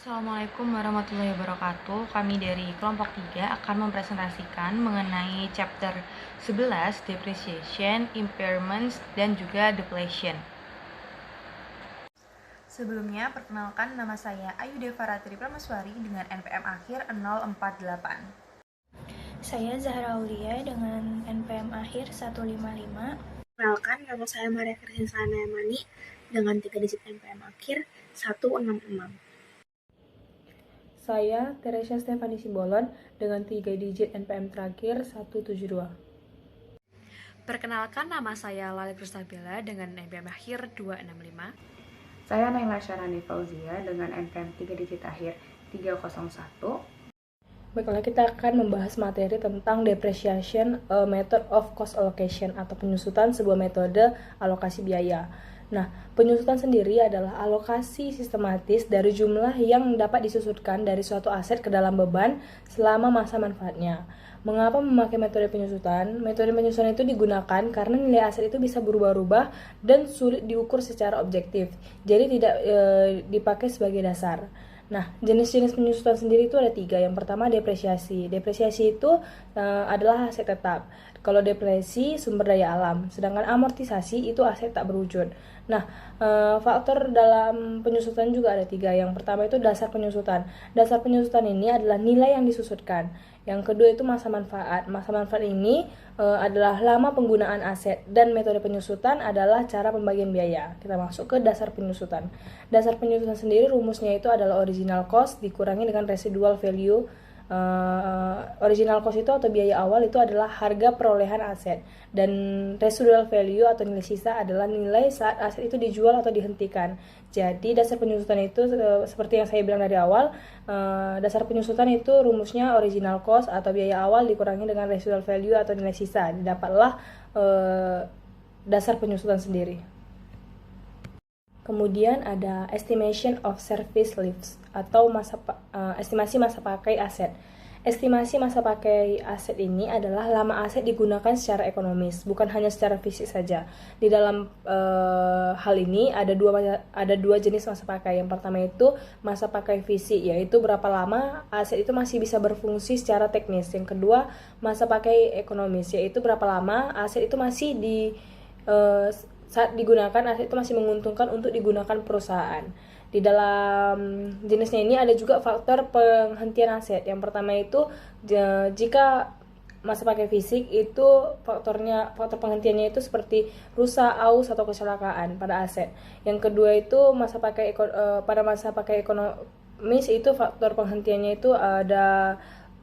Assalamualaikum warahmatullahi wabarakatuh. Kami dari kelompok 3 akan mempresentasikan mengenai chapter 11 depreciation, impairments, dan juga depletion. Sebelumnya, perkenalkan nama saya Ayu Devaratri Pramaswari dengan NPM akhir 048. Saya Zahra Aulia dengan NPM akhir 155. Perkenalkan, nama saya Maria Kristina Yamani dengan 3 digit NPM akhir 166. Saya Teresia Stefani Simbolon dengan 3 digit NPM terakhir 172. Perkenalkan, nama saya Lali Kristabella dengan NPM akhir 265. Saya Naila Syarani Fauzia dengan NPM 3 digit akhir 301. Baiklah, kita akan membahas materi tentang depreciation, a method of cost allocation atau penyusutan sebuah metode alokasi biaya. Nah, penyusutan sendiri adalah alokasi sistematis dari jumlah yang dapat disusutkan dari suatu aset ke dalam beban selama masa manfaatnya. Mengapa memakai metode penyusutan? Metode penyusutan itu digunakan karena nilai aset itu bisa berubah-ubah dan sulit diukur secara objektif. Jadi tidak dipakai sebagai dasar. Nah, jenis-jenis penyusutan sendiri itu ada 3. Yang pertama, depresiasi. Depresiasi itu adalah aset tetap. Kalau depresi, sumber daya alam. Sedangkan amortisasi itu aset tak berwujud. Nah, faktor dalam penyusutan juga ada 3. Yang pertama itu dasar penyusutan. Dasar penyusutan ini adalah nilai yang disusutkan. Yang kedua itu masa manfaat. Masa manfaat ini adalah lama penggunaan aset, dan metode penyusutan adalah cara pembagian biaya. Kita masuk ke dasar penyusutan. Dasar penyusutan sendiri rumusnya itu adalah original cost dikurangi dengan residual value. Original cost itu atau biaya awal itu adalah harga perolehan aset, dan residual value atau nilai sisa adalah nilai saat aset itu dijual atau dihentikan. Jadi dasar penyusutan itu seperti yang saya bilang dari awal, dasar penyusutan itu rumusnya original cost atau biaya awal dikurangi dengan residual value atau nilai sisa, didapatlah dasar penyusutan sendiri. Kemudian ada estimation of service lives atau estimasi masa pakai aset. Estimasi masa pakai aset ini adalah lama aset digunakan secara ekonomis, bukan hanya secara fisik saja. Di dalam hal ini ada dua jenis masa pakai. Yang pertama itu masa pakai fisik, yaitu berapa lama aset itu masih bisa berfungsi secara teknis. Yang kedua, masa pakai ekonomis, yaitu berapa lama aset itu masih saat digunakan aset itu masih menguntungkan untuk digunakan perusahaan. Di dalam jenisnya ini ada juga faktor penghentian aset. Yang pertama itu jika masa pakai fisik itu faktor penghentiannya itu seperti rusak, aus, atau kecelakaan pada aset. Yang kedua itu pada masa pakai ekonomis itu faktor penghentiannya itu ada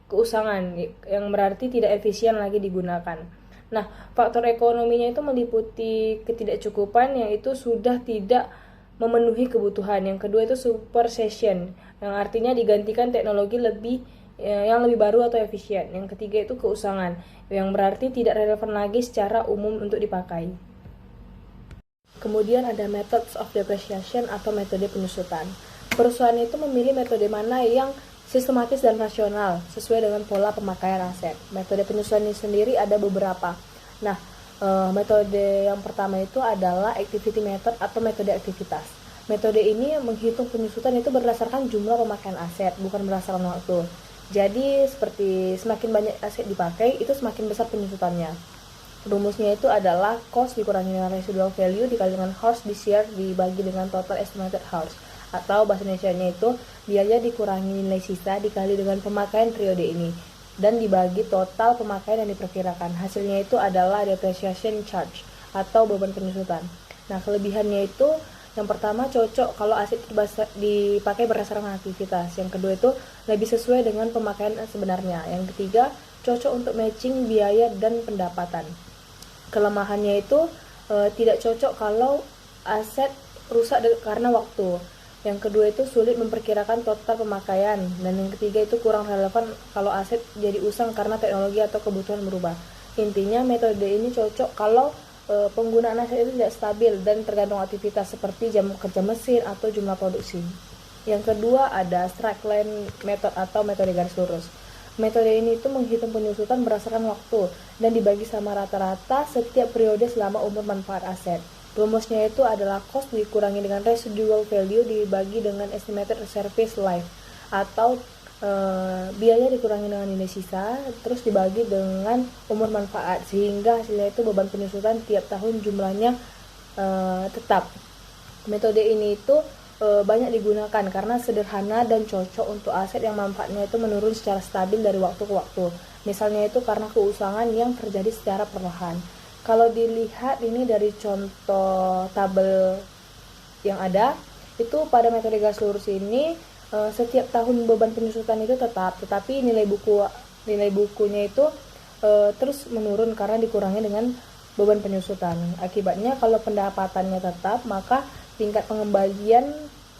keusangan, yang berarti tidak efisien lagi digunakan. Nah, faktor ekonominya itu meliputi ketidakcukupan, yang itu sudah tidak memenuhi kebutuhan. Yang kedua itu supersession, yang artinya digantikan teknologi yang lebih baru atau efisien. Yang ketiga itu keusangan, yang berarti tidak relevan lagi secara umum untuk dipakai. Kemudian ada methods of depreciation atau metode penyusutan. Perusahaan itu memilih metode mana yang sistematis dan rasional sesuai dengan pola pemakaian aset. Metode penyusutan ini sendiri ada beberapa. Nah, metode yang pertama itu adalah activity method atau metode aktivitas. Metode ini menghitung penyusutan itu berdasarkan jumlah pemakaian aset, bukan berdasarkan waktu. Jadi seperti semakin banyak aset dipakai, itu semakin besar penyusutannya. Rumusnya itu adalah cost dikurangi dengan residual value dikali dengan hours this year dibagi dengan total estimated hours, atau bahasa Indonesianya itu biaya dikurangi nilai sisa dikali dengan pemakaian periode ini dan dibagi total pemakaian yang diperkirakan. Hasilnya itu adalah depreciation charge atau beban penyusutan. Nah, kelebihannya itu yang pertama cocok kalau aset dipakai berdasarkan aktivitas. Yang kedua itu lebih sesuai dengan pemakaian sebenarnya. Yang ketiga, cocok untuk matching biaya dan pendapatan. Kelemahannya itu tidak cocok kalau aset rusak karena waktu. Yang kedua itu sulit memperkirakan total pemakaian, dan yang ketiga itu kurang relevan kalau aset jadi usang karena teknologi atau kebutuhan berubah. Intinya metode ini cocok kalau penggunaan aset itu tidak stabil dan tergantung aktivitas seperti jam kerja mesin atau jumlah produksi. Yang kedua ada straight line method atau metode garis lurus. Metode ini itu menghitung penyusutan berdasarkan waktu dan dibagi sama rata-rata setiap periode selama umur manfaat aset. Rumusnya itu adalah cost dikurangi dengan residual value dibagi dengan estimated service life, atau biaya dikurangi dengan nilai sisa terus dibagi dengan umur manfaat, sehingga hasilnya itu beban penyusutan tiap tahun jumlahnya tetap. Metode ini itu banyak digunakan karena sederhana dan cocok untuk aset yang manfaatnya itu menurun secara stabil dari waktu ke waktu. Misalnya itu karena keusangan yang terjadi secara perlahan. Kalau dilihat ini dari contoh tabel yang ada, itu pada metode garis lurus ini setiap tahun beban penyusutan itu tetap, tetapi nilai bukunya itu terus menurun karena dikurangi dengan beban penyusutan. Akibatnya kalau pendapatannya tetap, maka tingkat pengembalian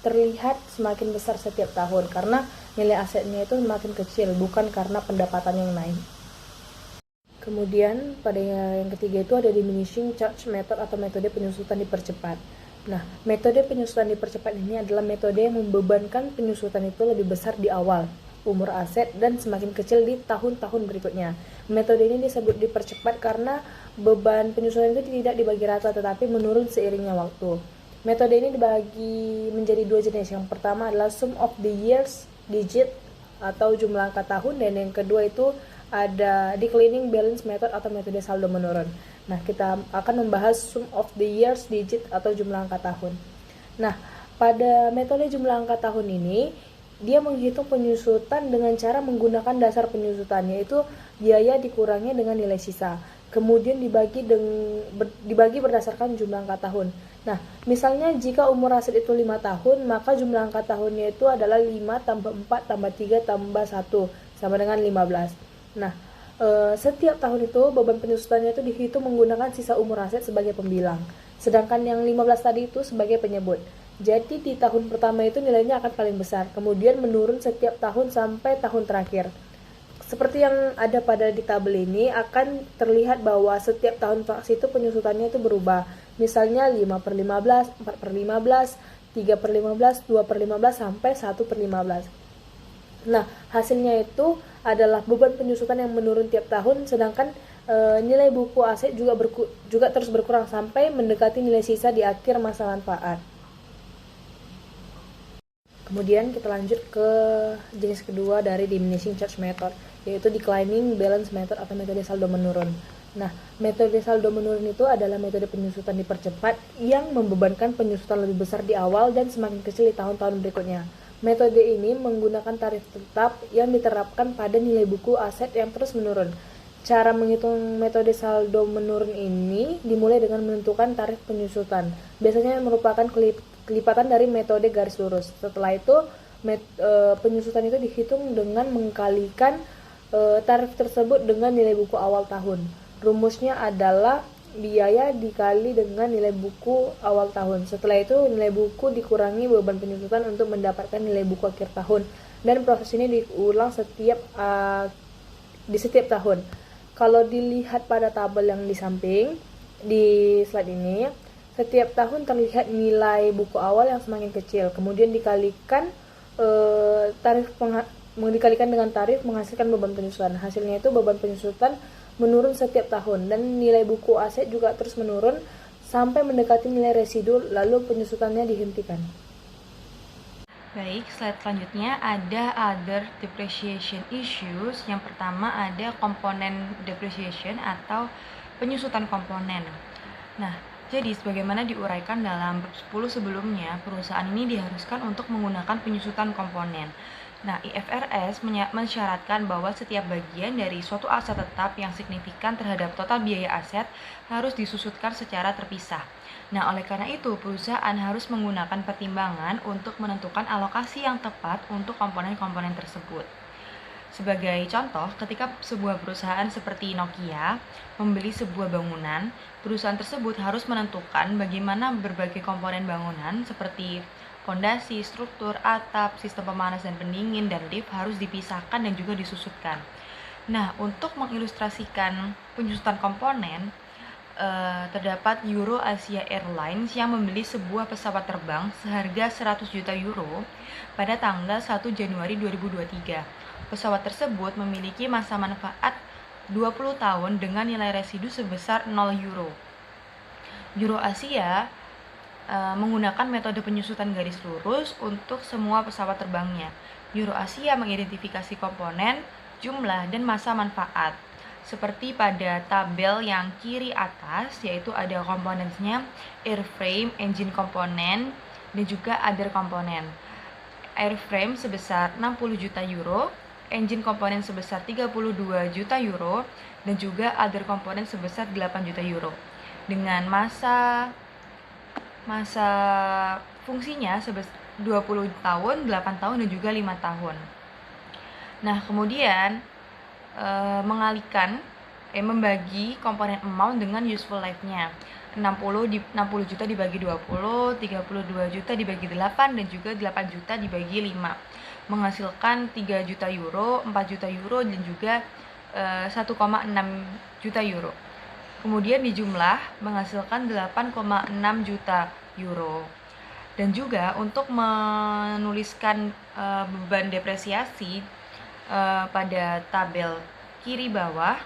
terlihat semakin besar setiap tahun karena nilai asetnya itu semakin kecil, bukan karena pendapatan yang naik. Kemudian pada yang ketiga itu ada diminishing charge method atau metode penyusutan dipercepat. Nah, metode penyusutan dipercepat ini adalah metode yang membebankan penyusutan itu lebih besar di awal umur aset dan semakin kecil di tahun-tahun berikutnya. Metode ini disebut dipercepat karena beban penyusutan itu tidak dibagi rata tetapi menurun seiringnya waktu. Metode ini dibagi menjadi dua jenis. Yang pertama adalah sum of the years digit atau jumlah angka tahun, dan yang kedua itu ada declining balance method atau metode saldo menurun. Nah, kita akan membahas sum of the years digit atau jumlah angka tahun. Nah, pada metode jumlah angka tahun ini, dia menghitung penyusutan dengan cara menggunakan dasar penyusutan, yaitu biaya dikurangi dengan nilai sisa. Kemudian dibagi berdasarkan jumlah angka tahun. Nah, misalnya jika umur aset itu 5 tahun, maka jumlah angka tahunnya itu adalah 5 tambah 4 tambah 3 tambah 1 sama dengan 15. Nah, setiap tahun itu beban penyusutannya itu dihitung menggunakan sisa umur aset sebagai pembilang. Sedangkan yang 15 tadi itu sebagai penyebut. Jadi di tahun pertama itu nilainya akan paling besar, kemudian menurun setiap tahun sampai tahun terakhir. Seperti yang ada pada di tabel ini, akan terlihat bahwa setiap tahun fraksi itu penyusutannya itu berubah. Misalnya 5/15, 4/15, 3/15, 2/15, sampai 1/15. Nah, hasilnya itu adalah beban penyusutan yang menurun tiap tahun, sedangkan nilai buku aset juga terus berkurang sampai mendekati nilai sisa di akhir masa manfaat. Kemudian kita lanjut ke jenis kedua dari diminishing charge method, yaitu declining balance method atau metode saldo menurun. Nah, metode saldo menurun itu adalah metode penyusutan dipercepat yang membebankan penyusutan lebih besar di awal dan semakin kecil di tahun-tahun berikutnya. Metode ini menggunakan tarif tetap yang diterapkan pada nilai buku aset yang terus menurun. Cara menghitung metode saldo menurun ini dimulai dengan menentukan tarif penyusutan. Biasanya merupakan kelipatan dari metode garis lurus. Setelah itu, penyusutan itu dihitung dengan mengkalikan tarif tersebut dengan nilai buku awal tahun. Rumusnya adalah biaya dikali dengan nilai buku awal tahun. Setelah itu nilai buku dikurangi beban penyusutan untuk mendapatkan nilai buku akhir tahun, dan proses ini diulang di setiap tahun. Kalau dilihat pada tabel yang di samping di slide ini, setiap tahun terlihat nilai buku awal yang semakin kecil, kemudian dikalikan dengan tarif menghasilkan beban penyusutan. Hasilnya itu beban penyusutan menurun setiap tahun dan nilai buku aset juga terus menurun sampai mendekati nilai residu, lalu penyusutannya dihentikan. Baik, slide selanjutnya ada other depreciation issues. Yang pertama ada komponen depreciation atau penyusutan komponen. Nah, jadi sebagaimana diuraikan dalam bab 10 sebelumnya, perusahaan ini diharuskan untuk menggunakan penyusutan komponen. Nah, IFRS mensyaratkan bahwa setiap bagian dari suatu aset tetap yang signifikan terhadap total biaya aset harus disusutkan secara terpisah. Nah, oleh karena itu, perusahaan harus menggunakan pertimbangan untuk menentukan alokasi yang tepat untuk komponen-komponen tersebut. Sebagai contoh, ketika sebuah perusahaan seperti Nokia membeli sebuah bangunan, perusahaan tersebut harus menentukan bagaimana berbagai komponen bangunan seperti fondasi, struktur, atap, sistem pemanas dan pendingin, dan lift harus dipisahkan dan juga disusutkan. Nah, untuk mengilustrasikan penyusutan komponen, terdapat EuroAsia Airlines yang membeli sebuah pesawat terbang seharga 100 juta euro pada tanggal 1 Januari 2023. Pesawat tersebut memiliki masa manfaat 20 tahun dengan nilai residu sebesar 0 euro. Euro Asia menggunakan metode penyusutan garis lurus untuk semua pesawat terbangnya. Euro Asia mengidentifikasi komponen, jumlah, dan masa manfaat. Seperti pada tabel yang kiri atas, yaitu ada komponennya airframe, engine komponen, dan juga other komponen. Airframe sebesar 60 juta euro, engine komponen sebesar 32 juta euro, dan juga other komponen sebesar 8 juta euro. Dengan masa fungsinya sebesar 20 tahun, 8 tahun, dan juga 5 tahun. Nah, kemudian membagi komponen amount dengan useful life-nya. 60 juta dibagi 20, 32 juta dibagi 8, dan juga 8 juta dibagi 5. Menghasilkan 3 juta euro, 4 juta euro, dan juga 1,6 juta euro. Kemudian dijumlah menghasilkan 8,6 juta euro. Dan juga untuk menuliskan beban depresiasi pada tabel kiri bawah,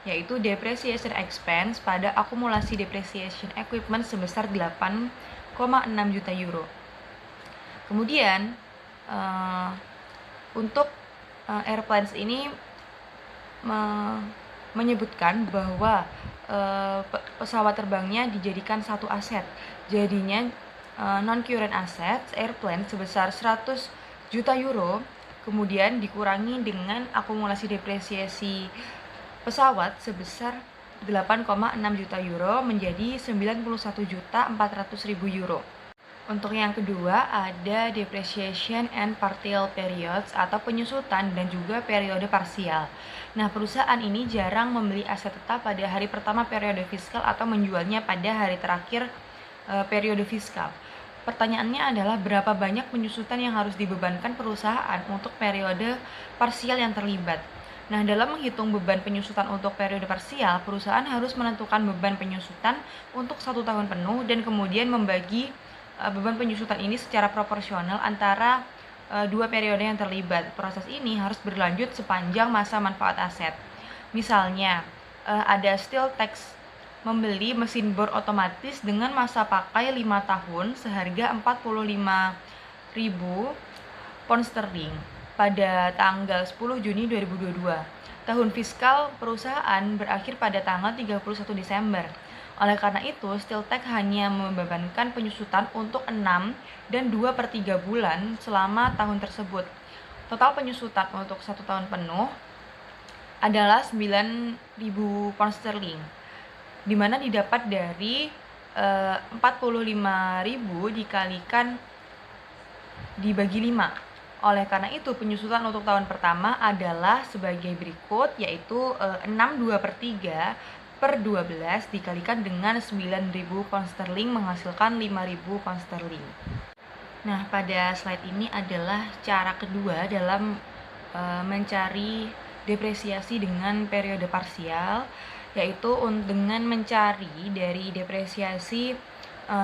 yaitu depreciation expense pada akumulasi depreciation equipment sebesar 8,6 juta euro. Kemudian untuk airplanes ini menyebutkan bahwa pesawat terbangnya dijadikan satu aset. Jadinya non-current assets airplane sebesar 100 juta euro, kemudian dikurangi dengan akumulasi depresiasi pesawat sebesar 8,6 juta euro menjadi 91.400.000 euro. Untuk yang kedua ada depreciation and partial periods atau penyusutan dan juga periode parsial. Nah, perusahaan ini jarang membeli aset tetap pada hari pertama periode fiskal atau menjualnya pada hari terakhir periode fiskal. Pertanyaannya adalah berapa banyak penyusutan yang harus dibebankan perusahaan untuk periode parsial yang terlibat. Nah, dalam menghitung beban penyusutan untuk periode parsial, perusahaan harus menentukan beban penyusutan untuk 1 tahun penuh dan kemudian membagi beban penyusutan ini secara proporsional antara dua periode yang terlibat. Proses ini harus berlanjut sepanjang masa manfaat aset. Misalnya, ada Steeltex membeli mesin bor otomatis dengan masa pakai 5 tahun seharga 45.000 pound sterling pada tanggal 10 Juni 2022. Tahun fiskal perusahaan berakhir pada tanggal 31 Desember. Oleh karena itu, Steeltex hanya membebankan penyusutan untuk 6 dan 2/3 bulan selama tahun tersebut. Total penyusutan untuk 1 tahun penuh adalah 9.000 pound sterling, di mana didapat dari 45.000 dikalikan dibagi 5. Oleh karena itu, penyusutan untuk tahun pertama adalah sebagai berikut, yaitu 6 2/3 per 12 dikalikan dengan 9.000 pound sterling menghasilkan 5.000 pound sterling. Nah, pada slide ini adalah cara kedua dalam mencari depresiasi dengan periode parsial, yaitu dengan mencari dari depresiasi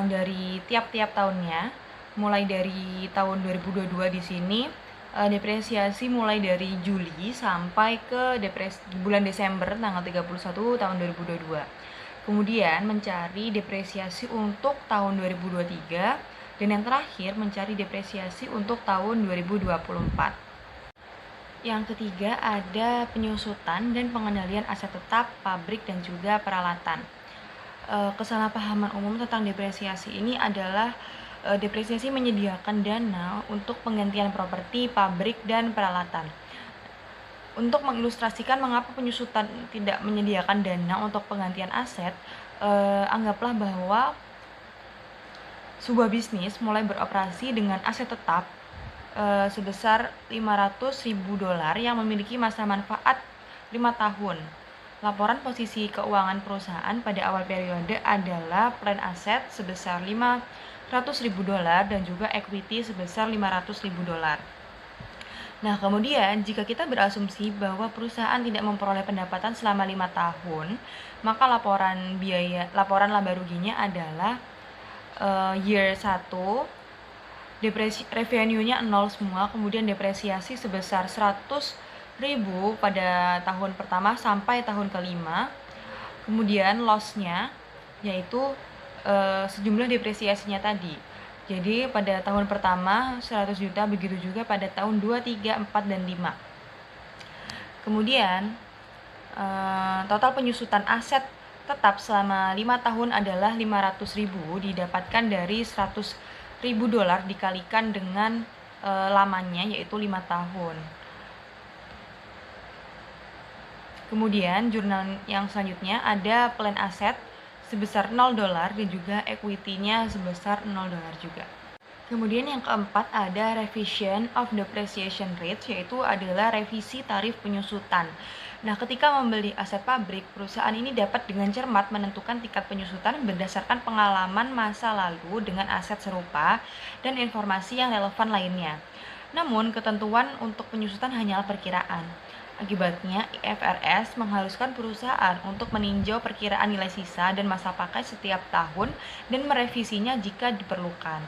dari tiap-tiap tahunnya, mulai dari tahun 2022 di sini. Depresiasi mulai dari Juli sampai ke bulan Desember tanggal 31 tahun 2022. Kemudian mencari depresiasi untuk tahun 2023 dan yang terakhir mencari depresiasi untuk tahun 2024. Yang ketiga ada penyusutan dan pengendalian aset tetap, pabrik dan juga peralatan. Kesalahpahaman umum tentang depresiasi ini adalah depresiasi menyediakan dana untuk penggantian properti, pabrik, dan peralatan. Untuk mengilustrasikan mengapa penyusutan tidak menyediakan dana untuk penggantian aset, anggaplah bahwa sebuah bisnis mulai beroperasi dengan aset tetap sebesar $500.000 yang memiliki masa manfaat 5 tahun. Laporan posisi keuangan perusahaan pada awal periode adalah plan aset sebesar $500.000 dan juga equity sebesar $500.000. Nah, kemudian jika kita berasumsi bahwa perusahaan tidak memperoleh pendapatan selama 5 tahun, maka laporan laba ruginya adalah year 1, revenue-nya 0 semua, kemudian depresiasi sebesar 100.000 pada tahun pertama sampai tahun kelima. Kemudian loss-nya yaitu sejumlah depresiasinya tadi. Jadi pada tahun pertama 100 juta, begitu juga pada tahun 2, 3, 4, dan 5. Kemudian total penyusutan aset tetap selama 5 tahun adalah 500.000 didapatkan dari 100.000 dolar dikalikan dengan lamanya, yaitu 5 tahun. Kemudian jurnal yang selanjutnya ada plan aset sebesar 0 dolar dan juga equity-nya sebesar 0 dolar juga. Kemudian yang keempat ada revision of depreciation rate, yaitu adalah revisi tarif penyusutan. Nah, ketika membeli aset pabrik, perusahaan ini dapat dengan cermat menentukan tingkat penyusutan berdasarkan pengalaman masa lalu dengan aset serupa dan informasi yang relevan lainnya. Namun, ketentuan untuk penyusutan hanyalah perkiraan. Akibatnya, IFRS mengharuskan perusahaan untuk meninjau perkiraan nilai sisa dan masa pakai setiap tahun dan merevisinya jika diperlukan.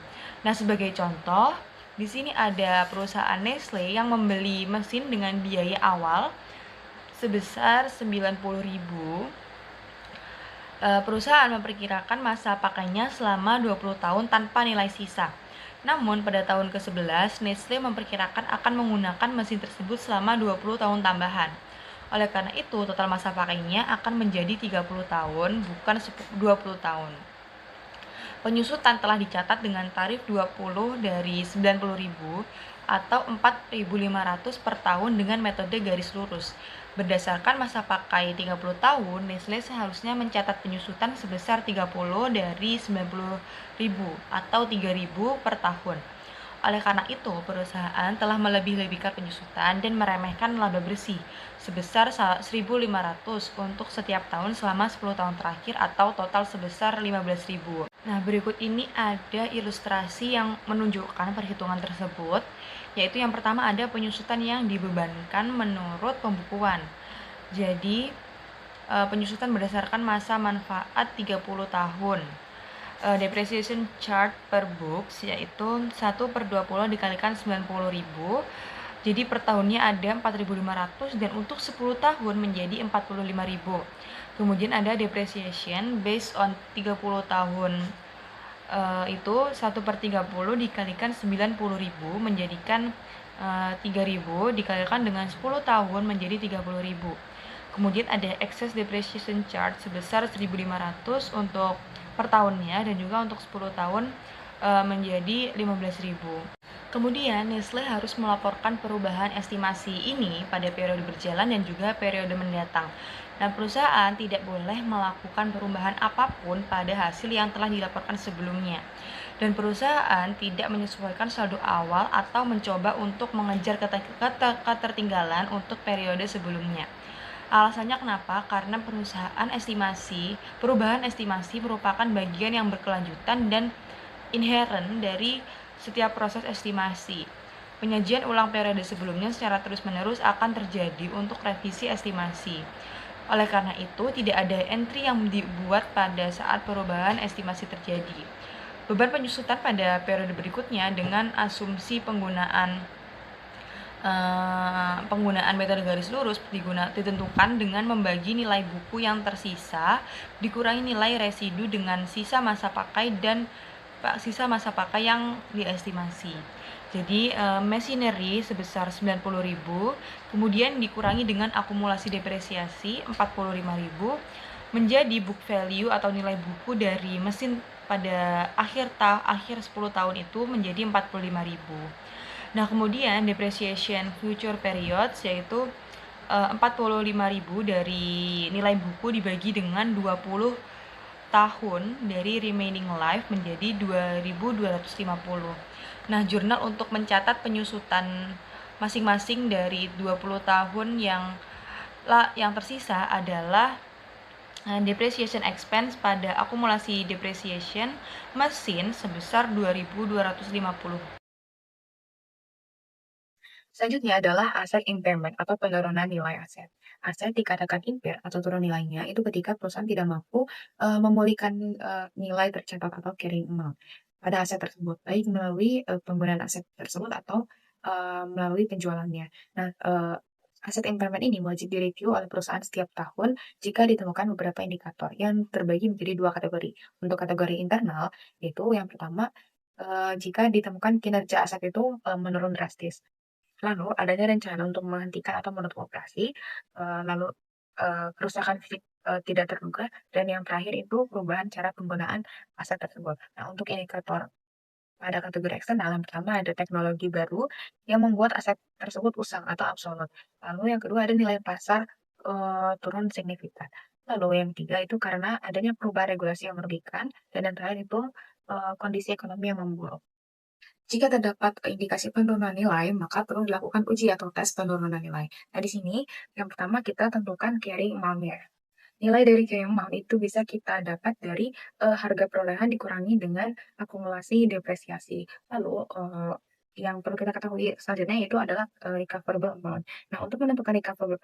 Nah, sebagai contoh, di sini ada perusahaan Nestle yang membeli mesin dengan biaya awal sebesar 90.000. Perusahaan memperkirakan masa pakainya selama 20 tahun tanpa nilai sisa. Namun, pada tahun ke-11, Nestle memperkirakan akan menggunakan mesin tersebut selama 20 tahun tambahan. Oleh karena itu, total masa pakainya akan menjadi 30 tahun, bukan 20 tahun. Penyusutan telah dicatat dengan tarif 20 dari 90.000 atau 4.500 per tahun dengan metode garis lurus. Berdasarkan masa pakai 30 tahun, Nestle seharusnya mencatat penyusutan sebesar 30 dari 90.000 atau 3.000 per tahun. Oleh karena itu, perusahaan telah melebih-lebihkan penyusutan dan meremehkan laba bersih sebesar 1.500 untuk setiap tahun selama 10 tahun terakhir atau total sebesar 15.000. Nah, berikut ini ada ilustrasi yang menunjukkan perhitungan tersebut, yaitu yang pertama ada penyusutan yang dibebankan menurut pembukuan. Jadi, penyusutan berdasarkan masa manfaat 30 tahun. Depreciation chart per books yaitu 1/20 dikalikan 90.000. Jadi per tahunnya ada 4.500 dan untuk 10 tahun menjadi 45.000. Kemudian ada depreciation based on 30 tahun, itu 1/30 dikalikan 90.000 menjadikan 3.000 dikalikan dengan 10 tahun menjadi 30.000. Kemudian ada excess depreciation charge sebesar 1.500 untuk per tahunnya dan juga untuk 10 tahun menjadi 15.000. Kemudian Nestle harus melaporkan perubahan estimasi ini pada periode berjalan dan juga periode mendatang. Nah, perusahaan tidak boleh melakukan perubahan apapun pada hasil yang telah dilaporkan sebelumnya. Dan perusahaan tidak menyesuaikan saldo awal atau mencoba untuk mengejar ketertinggalan untuk periode sebelumnya. Alasannya kenapa? Karena perubahan estimasi merupakan bagian yang berkelanjutan dan inheren dari setiap proses estimasi. Penyajian ulang periode sebelumnya secara terus-menerus akan terjadi untuk revisi estimasi. Oleh karena itu, tidak ada entry yang dibuat pada saat perubahan estimasi terjadi. Beban penyusutan pada periode berikutnya dengan asumsi penggunaan metode garis lurus ditentukan dengan membagi nilai buku yang tersisa dikurangi nilai residu dengan sisa masa pakai yang diestimasi. Jadi machinery sebesar 90.000 kemudian dikurangi dengan akumulasi depresiasi 45.000 menjadi book value atau nilai buku dari mesin pada akhir 10 tahun itu menjadi 45.000. Nah, kemudian depreciation future periods yaitu 45.000 dari nilai buku dibagi dengan 20 tahun dari remaining life menjadi 2.250. Nah, jurnal untuk mencatat penyusutan masing-masing dari 20 tahun yang tersisa adalah depreciation expense pada akumulasi depreciation mesin sebesar 2.250. Selanjutnya adalah aset impairment atau penurunan nilai aset. Aset dikatakan impair atau turun nilainya itu ketika perusahaan tidak mampu memulihkan nilai tercatat atau carrying amount pada aset tersebut, baik melalui penggunaan aset tersebut atau melalui penjualannya. Nah, Aset impairment ini wajib direview oleh perusahaan setiap tahun jika ditemukan beberapa indikator yang terbagi menjadi dua kategori. Untuk kategori internal, yaitu yang pertama, jika ditemukan kinerja aset itu menurun drastis. Lalu adanya rencana untuk menghentikan atau menutup operasi, lalu kerusakan fisik tidak terduga, dan yang terakhir itu perubahan cara penggunaan aset tersebut. Nah, untuk indikator pada kategori eksternal, yang pertama ada teknologi baru yang membuat aset tersebut usang atau obsolete. Lalu yang kedua ada nilai pasar turun signifikan. Lalu yang ketiga itu karena adanya perubahan regulasi yang merugikan, dan yang terakhir itu kondisi ekonomi yang memburuk. Jika terdapat indikasi penurunan nilai, maka perlu dilakukan uji atau tes penurunan nilai. Nah, di sini yang pertama kita tentukan carrying amount-nya. Nilai dari carrying amount itu bisa kita dapat dari harga perolehan dikurangi dengan akumulasi depresiasi. Lalu yang perlu kita ketahui selanjutnya yaitu adalah recoverable amount. Nah, untuk menentukan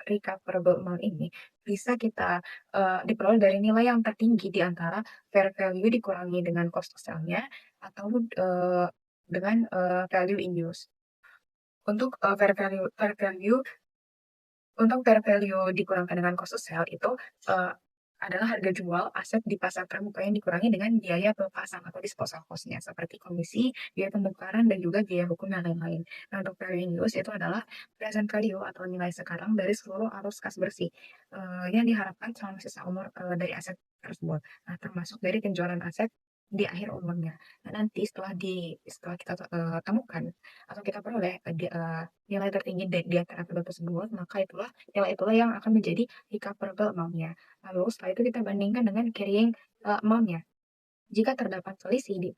recoverable amount ini bisa kita diperoleh dari nilai yang tertinggi di antara fair value dikurangi dengan cost of sale-nya atau dengan value in use. Untuk fair value dikurangkan dengan cost of sale itu adalah harga jual aset di pasar terbuka yang dikurangi dengan biaya pelepasan atau disposal cost-nya seperti komisi, biaya pembongkaran, dan juga biaya hukum dan lain-lain. Nah, untuk value in use itu adalah present value atau nilai sekarang dari seluruh arus kas bersih yang diharapkan selama sisa umur dari aset tersebut. Nah, termasuk dari penjualan aset di akhir umurnya. Nah, nanti setelah kita temukan atau kita peroleh nilai tertinggi di antara kedua tersebut, maka nilai itulah yang akan menjadi recoverable amount-nya. Lalu setelah itu kita bandingkan dengan carrying amount-nya. Jika terdapat selisih di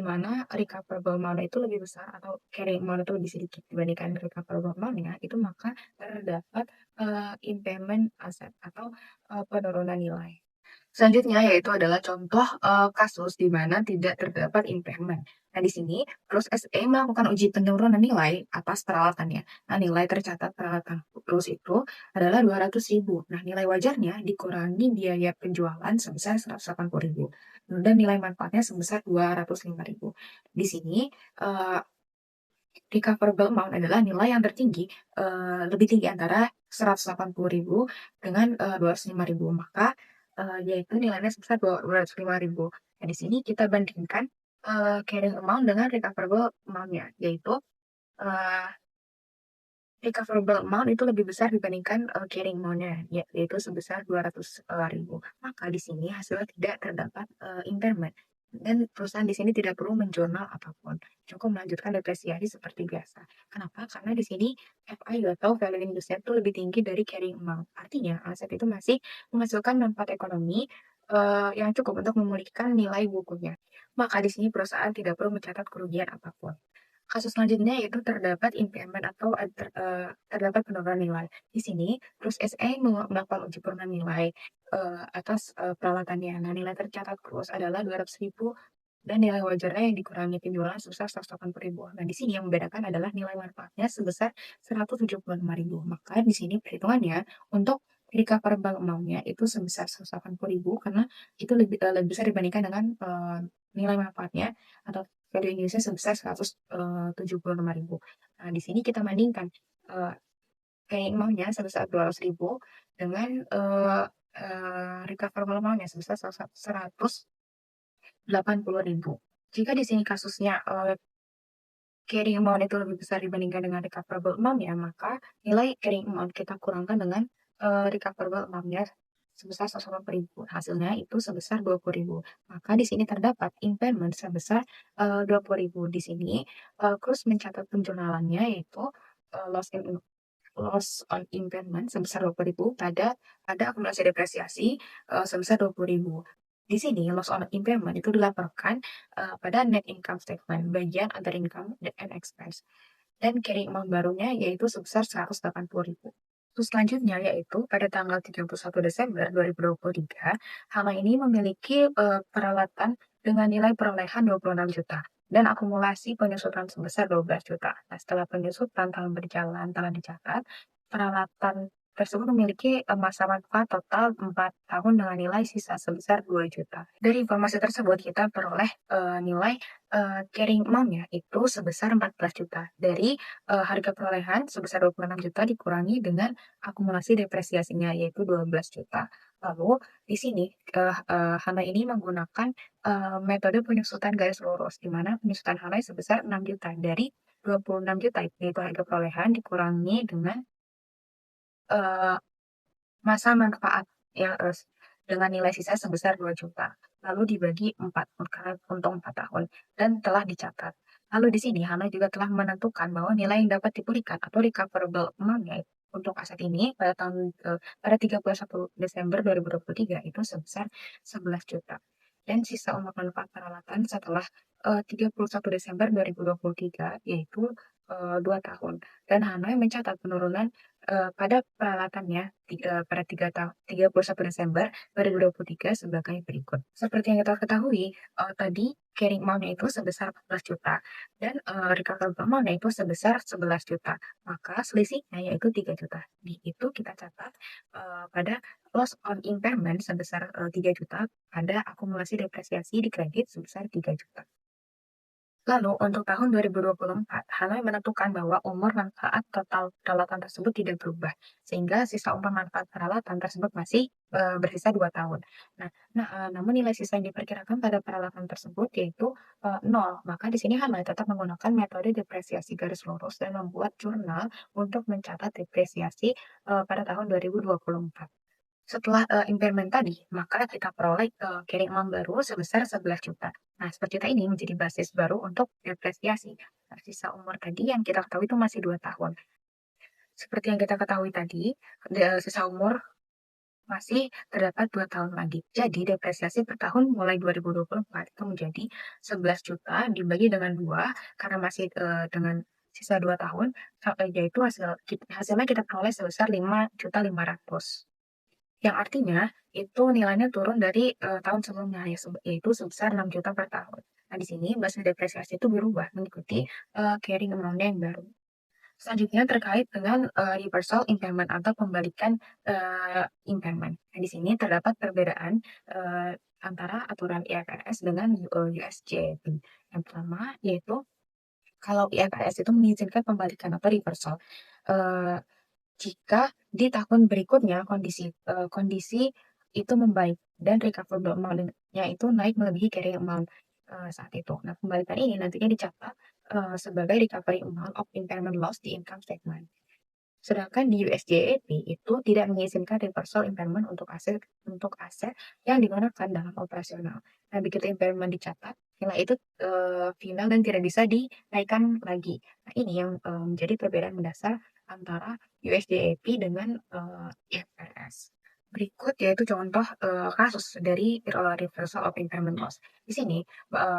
mana recoverable amount itu lebih besar atau carrying amount itu lebih sedikit dibandingkan recoverable amount-nya, itu maka terdapat impairment aset atau penurunan nilai. Selanjutnya yaitu adalah contoh kasus di mana tidak terdapat impairment. Nah, di sini Perusahaan SE melakukan uji penurunan nilai atas peralatannya. Nah, nilai tercatat peralatan Perusahaan itu adalah 200.000. Nah, nilai wajarnya dikurangi biaya penjualan sebesar 180.000 dan nilai manfaatnya sebesar 205.000. Di sini recoverable amount adalah nilai yang tertinggi, lebih tinggi antara 180.000 dengan 205.000. Maka yaitu nilainya sebesar 205.000. Nah, di sini kita bandingkan carrying amount dengan recoverable amount-nya, yaitu recoverable amount itu lebih besar dibandingkan carrying amount-nya, yaitu sebesar 200.000. Maka di sini hasilnya tidak terdapat impairment. Dan perusahaan di sini tidak perlu menjurnal apapun, cukup melanjutkan depresiasi seperti biasa. Kenapa? Karena di sini FI atau value in use itu lebih tinggi dari carrying amount. Artinya aset itu masih menghasilkan manfaat ekonomi yang cukup untuk memulihkan nilai bukunya. Maka di sini perusahaan tidak perlu mencatat kerugian apapun. Kasus selanjutnya yaitu terdapat impairment atau terdapat penurunan nilai. Di sini, terus SE melakukan uji penurunan nilai atas peralatannya. Nah, nilai tercatat terus adalah 200.000 dan nilai wajarnya yang dikurangi penjualan sebesar 180.000. Nah, di sini yang membedakan adalah nilai manfaatnya sebesar 175.000. Maka di sini perhitungannya untuk recoverable amount-nya itu sebesar 180.000 karena itu lebih besar dibandingkan dengan nilai manfaatnya atau value in use-nya sebesar 175.000. Nah, di sini kita bandingkan carrying amount-nya sebesar 200.000 dengan recoverable amount-nya sebesar 180.000. Jika di sini kasusnya carrying amount itu lebih besar dibandingkan dengan recoverable amount-nya, maka nilai carrying amount kita kurangkan dengan recoverable amount-nya sebesar 180.000. Hasilnya itu sebesar 20.000. Maka di sini terdapat impairment sebesar 20.000. Di sini Cruz mencatat penjurnalannya yaitu loss on impairment sebesar 20.000 pada akumulasi depresiasi sebesar 20.000. Di sini loss on impairment itu dilaporkan pada net income statement bagian other income and expense. Dan carrying amount barunya yaitu sebesar 180.000. Terus selanjutnya yaitu pada tanggal 31 Desember 2023, Hama ini memiliki peralatan dengan nilai perolehan 26 juta dan akumulasi penyusutan sebesar 12 juta. Nah, setelah penyusutan tahun berjalan telah dicatat, peralatan tersebut memiliki masa manfaat total 4 tahun dengan nilai sisa sebesar 2 juta. Dari informasi tersebut kita peroleh nilai carrying amount-nya itu sebesar 14 juta. Dari harga perolehan sebesar 26 juta dikurangi dengan akumulasi depresiasinya yaitu 12 juta. Lalu di sini Hana ini menggunakan metode penyusutan garis lurus, di mana penyusutan Hana sebesar 6 juta. Dari 26 juta yaitu harga perolehan dikurangi dengan eee, masa manfaat ya, dengan nilai sisa sebesar 2 juta. Lalu dibagi 4 karena untuk 4 tahun dan telah dicatat. Lalu di sini Hana juga telah menentukan bahwa nilai yang dapat dipulihkan atau recoverable amount-nya untuk aset ini pada 31 Desember 2023 itu sebesar 11 juta. Dan sisa umur manfaat peralatan setelah 31 Desember 2023 yaitu 2 tahun. Dan Hana mencatat penurunan pada peralatannya pada 31 Desember 2023 sebagai berikut. Seperti yang kita ketahui, tadi carrying amount-nya itu sebesar 14 juta dan recoverable amount-nya itu sebesar 11 juta. Maka selisihnya yaitu 3 juta. Di itu kita catat pada loss on impairment sebesar 3 juta, pada akumulasi depresiasi di kredit sebesar 3 juta. Lalu untuk tahun 2024, Hanoi menentukan bahwa umur manfaat total peralatan tersebut tidak berubah, sehingga sisa umur manfaat peralatan tersebut masih bersisa 2 tahun. Namun nilai sisa yang diperkirakan pada peralatan tersebut yaitu 0. Maka di sini Hanoi tetap menggunakan metode depresiasi garis lurus dan membuat jurnal untuk mencatat depresiasi pada tahun 2024. Setelah impairment tadi, maka kita peroleh carrying amount baru sebesar 11 juta. Nah, 11 juta ini menjadi basis baru untuk depresiasi. Nah, sisa umur tadi yang kita ketahui itu masih 2 tahun. Seperti yang kita ketahui tadi, sisa umur masih terdapat 2 tahun lagi. Jadi depresiasi per tahun mulai 2024 itu menjadi 11 juta dibagi dengan 2 karena masih dengan sisa 2 tahun, yaitu hasilnya kita peroleh sebesar 5.500.000. Yang artinya itu nilainya turun dari tahun sebelumnya yaitu sebesar 6 juta per tahun. Nah, di sini basis depresiasi itu berubah mengikuti carrying amount yang baru. Selanjutnya terkait dengan reversal impairment atau pembalikan impairment. Nah, di sini terdapat perbedaan antara aturan IFRS dengan USJP. Yang pertama yaitu kalau IFRS itu mengizinkan pembalikan atau reversal jika di tahun berikutnya kondisi itu membaik dan recoverable amount-nya itu naik melebihi carrying amount saat itu. Nah, pembalikan ini nantinya dicatat sebagai recovery amount of impairment loss di income statement. Sedangkan di USJAP itu tidak mengizinkan reversal impairment untuk aset yang digunakan dalam operasional. Nah, begitu impairment dicatat, nilai itu final dan tidak bisa dinaikkan lagi. Nah, ini yang menjadi perbedaan mendasar antara USJAP dengan IFRS. Berikut yaitu contoh kasus dari reversal of impairment loss. Di sini,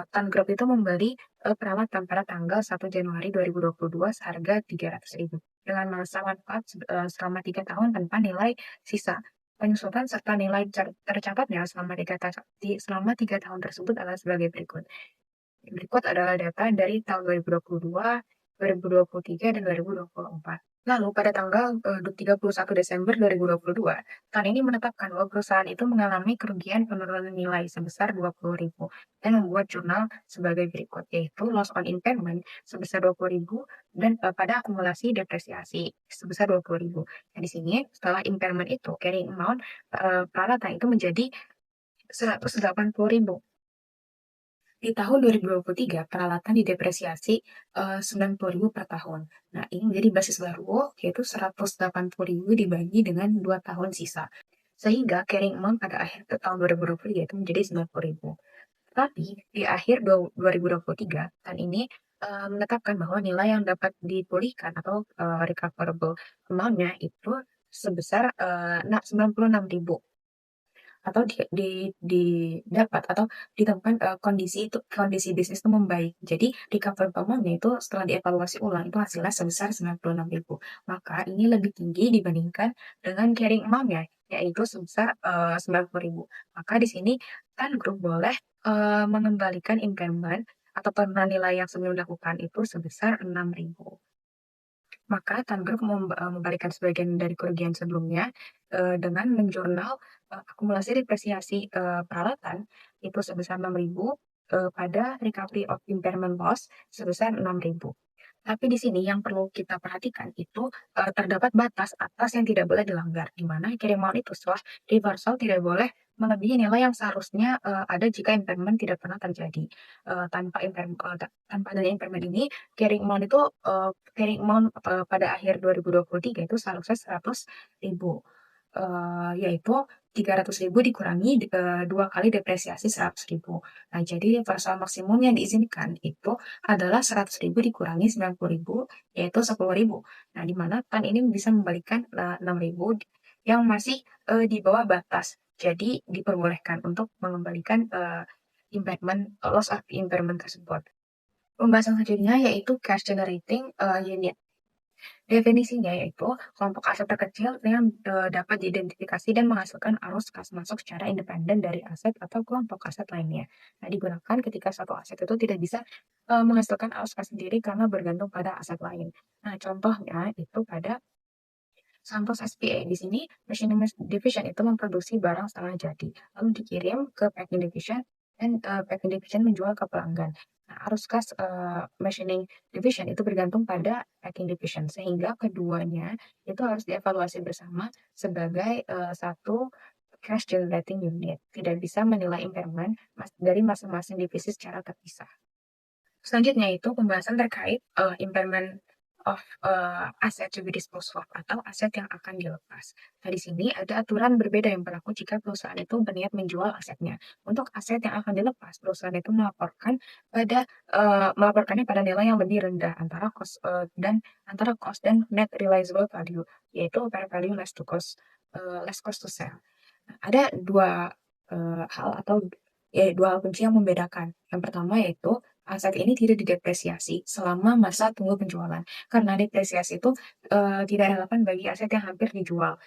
Tan Group itu membeli peralatan pada tanggal 1 Januari 2022 seharga 300.000 dengan masa manfaat selama 3 tahun tanpa nilai sisa. Penyusutan serta nilai tercatatnya selama 3 tahun tersebut adalah sebagai berikut. Berikut adalah data dari tahun 2022, 2023, dan 2024. Lalu pada tanggal 31 Desember 2022, Tan ini menetapkan bahwa perusahaan itu mengalami kerugian penurunan nilai sebesar 20.000 dan membuat jurnal sebagai berikut, yaitu loss on impairment sebesar 20.000 dan pada akumulasi depresiasi sebesar 20.000. Nah, di sini setelah impairment itu carrying amount peralatan itu menjadi 180.000. Di tahun 2023, peralatan didepresiasi 90.000 per tahun. Nah, ini menjadi basis baru, yaitu 180.000 dibagi dengan 2 tahun sisa. Sehingga carrying amount pada akhir tahun 2023 itu menjadi 90.000. Tapi di akhir 2023, Tan ini menetapkan bahwa nilai yang dapat dipulihkan atau recoverable amount-nya itu sebesar 96.000 atau didapat atau ditemukan kondisi bisnis itu membaik. Jadi recoverable amount-nya itu setelah dievaluasi ulang itu hasilnya sebesar 96.000. Maka ini lebih tinggi dibandingkan dengan carrying amount-nya yaitu sebesar 90.000. Maka di sini Tan Group boleh mengembalikan impairment atau penurunan nilai yang sebelum dilakukan itu sebesar 6.000. Maka Tan Group membalikan sebagian dari kerugian sebelumnya dengan menjurnal akumulasi depresiasi peralatan itu sebesar 6.000 pada recovery of impairment loss sebesar 6.000. Tapi di sini yang perlu kita perhatikan itu terdapat batas atas yang tidak boleh dilanggar, di mana carrying amount itu setelah reversal tidak boleh melebihi nilai yang seharusnya ada jika impairment tidak pernah terjadi. Tanpa adanya impairment ini, carrying amount itu pada akhir 2023 itu seharusnya 100.000, yaitu 300.000 dikurangi 2 kali depresiasi 100.000. Nah, jadi reversal maksimum yang diizinkan itu adalah 100.000 dikurangi 90.000, yaitu 10.000. Nah, di mana Tan ini bisa membalikan 6.000 yang masih di bawah batas. Jadi diperbolehkan untuk mengembalikan loss of impairment tersebut. Pembahasan selanjutnya yaitu cash generating unit. Definisinya yaitu kelompok aset terkecil yang dapat diidentifikasi dan menghasilkan arus kas masuk secara independen dari aset atau kelompok aset lainnya. Nah, digunakan ketika satu aset itu tidak bisa menghasilkan arus kas sendiri karena bergantung pada aset lain. Nah, contohnya itu pada Santos SPA. Di sini machining division itu memproduksi barang setengah jadi, lalu dikirim ke packing division dan packing division menjual ke pelanggan. Nah, arus kas machining division itu bergantung pada packing division, sehingga keduanya itu harus dievaluasi bersama sebagai satu cash generating unit. Tidak bisa menilai impairment dari masing-masing divisi secara terpisah. Selanjutnya itu pembahasan terkait impairment of asset to be disposed of atau aset yang akan dilepas. Nah, di sini ada aturan berbeda yang berlaku jika perusahaan itu berniat menjual asetnya. Untuk aset yang akan dilepas, perusahaan itu melaporkannya pada nilai yang lebih rendah antara cost dan net realizable value, yaitu fair value less cost to sell. Nah, ada dua hal kunci yang membedakan. Yang pertama yaitu aset ini tidak didepresiasi selama masa tunggu penjualan, karena depresiasi itu tidak relevan bagi aset yang hampir dijual.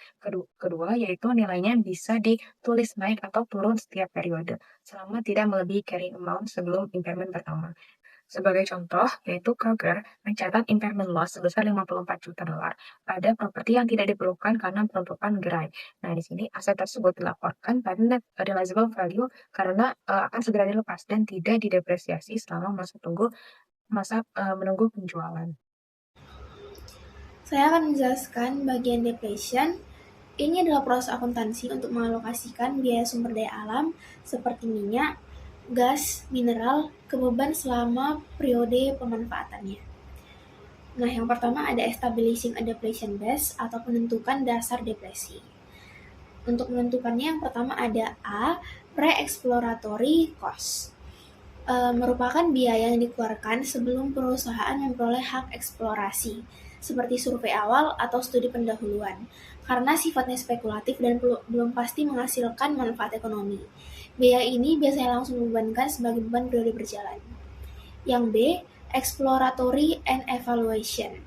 Kedua yaitu nilainya bisa ditulis naik atau turun setiap periode, selama tidak melebihi carrying amount sebelum impairment pertama. Sebagai contoh, yaitu Kroger mencatat impairment loss sebesar $54 juta pada properti yang tidak diperlukan karena penutupan gerai. Nah, di sini aset tersebut dilaporkan pada net realizable value karena akan segera dilepas dan tidak didepresiasi selama masa menunggu penjualan. Saya akan menjelaskan bagian depletion. Ini adalah proses akuntansi untuk mengalokasikan biaya sumber daya alam seperti minyak, gas, mineral ke beban selama periode pemanfaatannya. Nah, yang pertama ada establishing a depletion base atau penentukan dasar depresi. Untuk menentukannya yang pertama ada A, pre-exploratory cost. Merupakan biaya yang dikeluarkan sebelum perusahaan memperoleh hak eksplorasi, seperti survei awal atau studi pendahuluan, karena sifatnya spekulatif dan belum pasti menghasilkan manfaat ekonomi. Biaya ini biasanya langsung dibebankan sebagai beban periode berjalan. Yang B, exploratory and evaluation.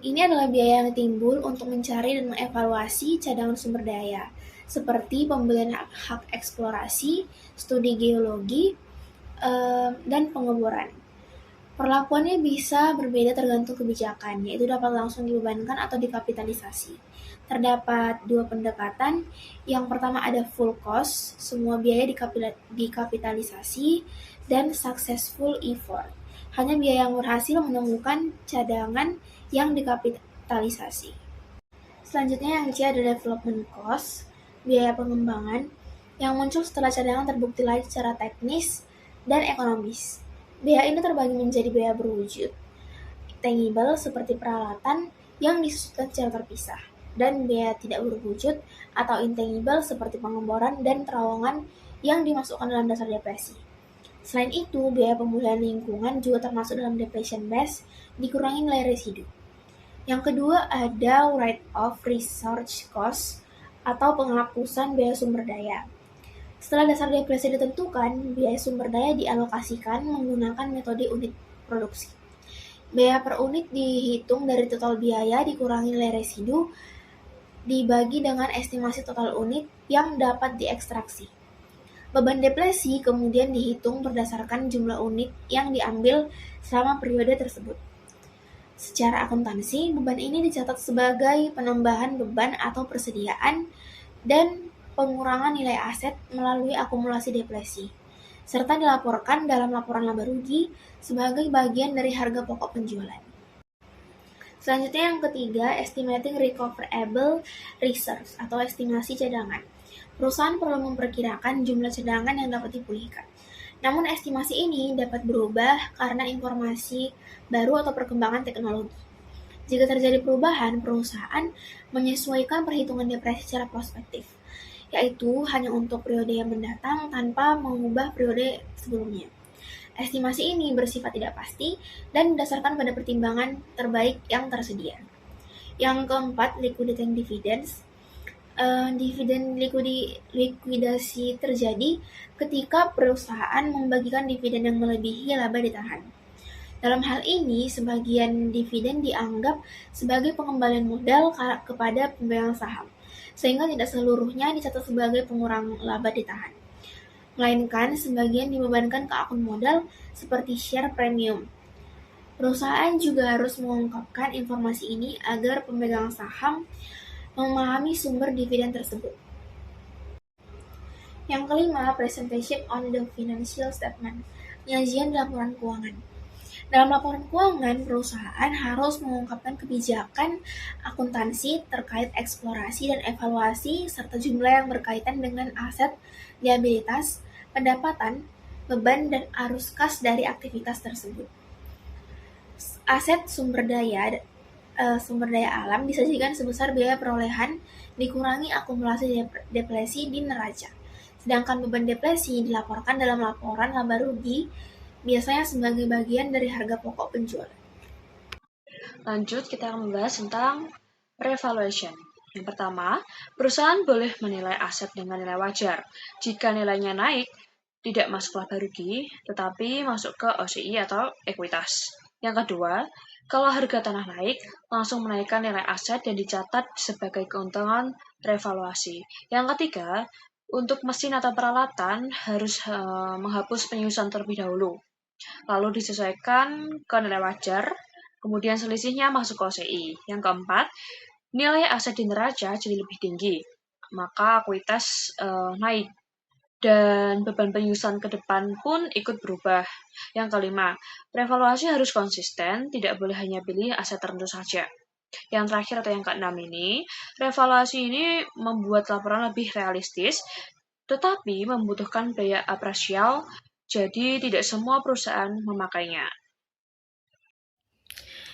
Ini adalah biaya yang timbul untuk mencari dan mengevaluasi cadangan sumber daya, seperti pembelian hak eksplorasi, studi geologi, dan pengeboran. Perlakuannya bisa berbeda tergantung kebijakan, yaitu dapat langsung dibebankan atau dikapitalisasi. Terdapat dua pendekatan. Yang pertama ada full cost, semua biaya dikapitalisasi, dan successful effort, hanya biaya yang berhasil menemukan cadangan yang dikapitalisasi. Selanjutnya yang C ada development cost, biaya pengembangan yang muncul setelah cadangan terbukti layak secara teknis dan ekonomis. Biaya ini terbagi menjadi biaya berwujud, tangible seperti peralatan yang disusunkan secara terpisah, dan biaya tidak berwujud atau intangible seperti pengeboran dan terowongan yang dimasukkan dalam dasar depresi. Selain itu, biaya pemulihan lingkungan juga termasuk dalam depletion base, dikurangi nilai residu. Yang kedua ada write-off research cost atau penghapusan biaya sumber daya. Setelah dasar depresi ditentukan, biaya sumber daya dialokasikan menggunakan metode unit produksi. Biaya per unit dihitung dari total biaya dikurangi nilai residu, dibagi dengan estimasi total unit yang dapat diekstraksi. Beban depresi kemudian dihitung berdasarkan jumlah unit yang diambil selama periode tersebut. Secara akuntansi, beban ini dicatat sebagai penambahan beban atau persediaan dan pengurangan nilai aset melalui akumulasi depresi, serta dilaporkan dalam laporan laba rugi sebagai bagian dari harga pokok penjualan. Selanjutnya yang ketiga, estimating recoverable reserves atau estimasi cadangan. Perusahaan perlu memperkirakan jumlah cadangan yang dapat dipulihkan. Namun estimasi ini dapat berubah karena informasi baru atau perkembangan teknologi. Jika terjadi perubahan, perusahaan menyesuaikan perhitungan depresi secara prospektif, yaitu hanya untuk periode yang mendatang tanpa mengubah periode sebelumnya. Estimasi ini bersifat tidak pasti dan didasarkan pada pertimbangan terbaik yang tersedia. Yang keempat, liquidity and dividends. Dividen likuidasi terjadi ketika perusahaan membagikan dividen yang melebihi laba ditahan. Dalam hal ini, sebagian dividen dianggap sebagai pengembalian modal kepada pemegang saham, sehingga tidak seluruhnya dicatat sebagai pengurang laba ditahan, melainkan sebagian dibebankan ke akun modal seperti share premium. Perusahaan juga harus mengungkapkan informasi ini agar pemegang saham memahami sumber dividen tersebut. Yang kelima, presentation on the financial statement, penyajian laporan keuangan. Dalam laporan keuangan, perusahaan harus mengungkapkan kebijakan akuntansi terkait eksplorasi dan evaluasi serta jumlah yang berkaitan dengan aset, liabilitas, pendapatan, beban, dan arus kas dari aktivitas tersebut. Aset sumber daya alam disajikan sebesar biaya perolehan dikurangi akumulasi depresi di neraca. Sedangkan beban depresi dilaporkan dalam laporan laba rugi, biasanya sebagai bagian dari harga pokok penjualan. Lanjut, kita akan membahas tentang revaluation. Yang pertama, perusahaan boleh menilai aset dengan nilai wajar. Jika nilainya naik, tidak masuk laba rugi, tetapi masuk ke OCI atau ekuitas. Yang kedua, kalau harga tanah naik, langsung menaikkan nilai aset dan dicatat sebagai keuntungan revaluasi. Yang ketiga, untuk mesin atau peralatan harus menghapus penyusuan terlebih dahulu, lalu disesuaikan ke nilai wajar, kemudian selisihnya masuk ke OCI. Yang keempat, nilai aset di neraca jadi lebih tinggi, maka ekuitas naik. Dan beban penyusunan ke depan pun ikut berubah. Yang kelima, revaluasi harus konsisten, tidak boleh hanya pilih aset tertentu saja. Yang terakhir atau yang keenam ini, revaluasi ini membuat laporan lebih realistis, tetapi membutuhkan biaya apresial, jadi tidak semua perusahaan memakainya.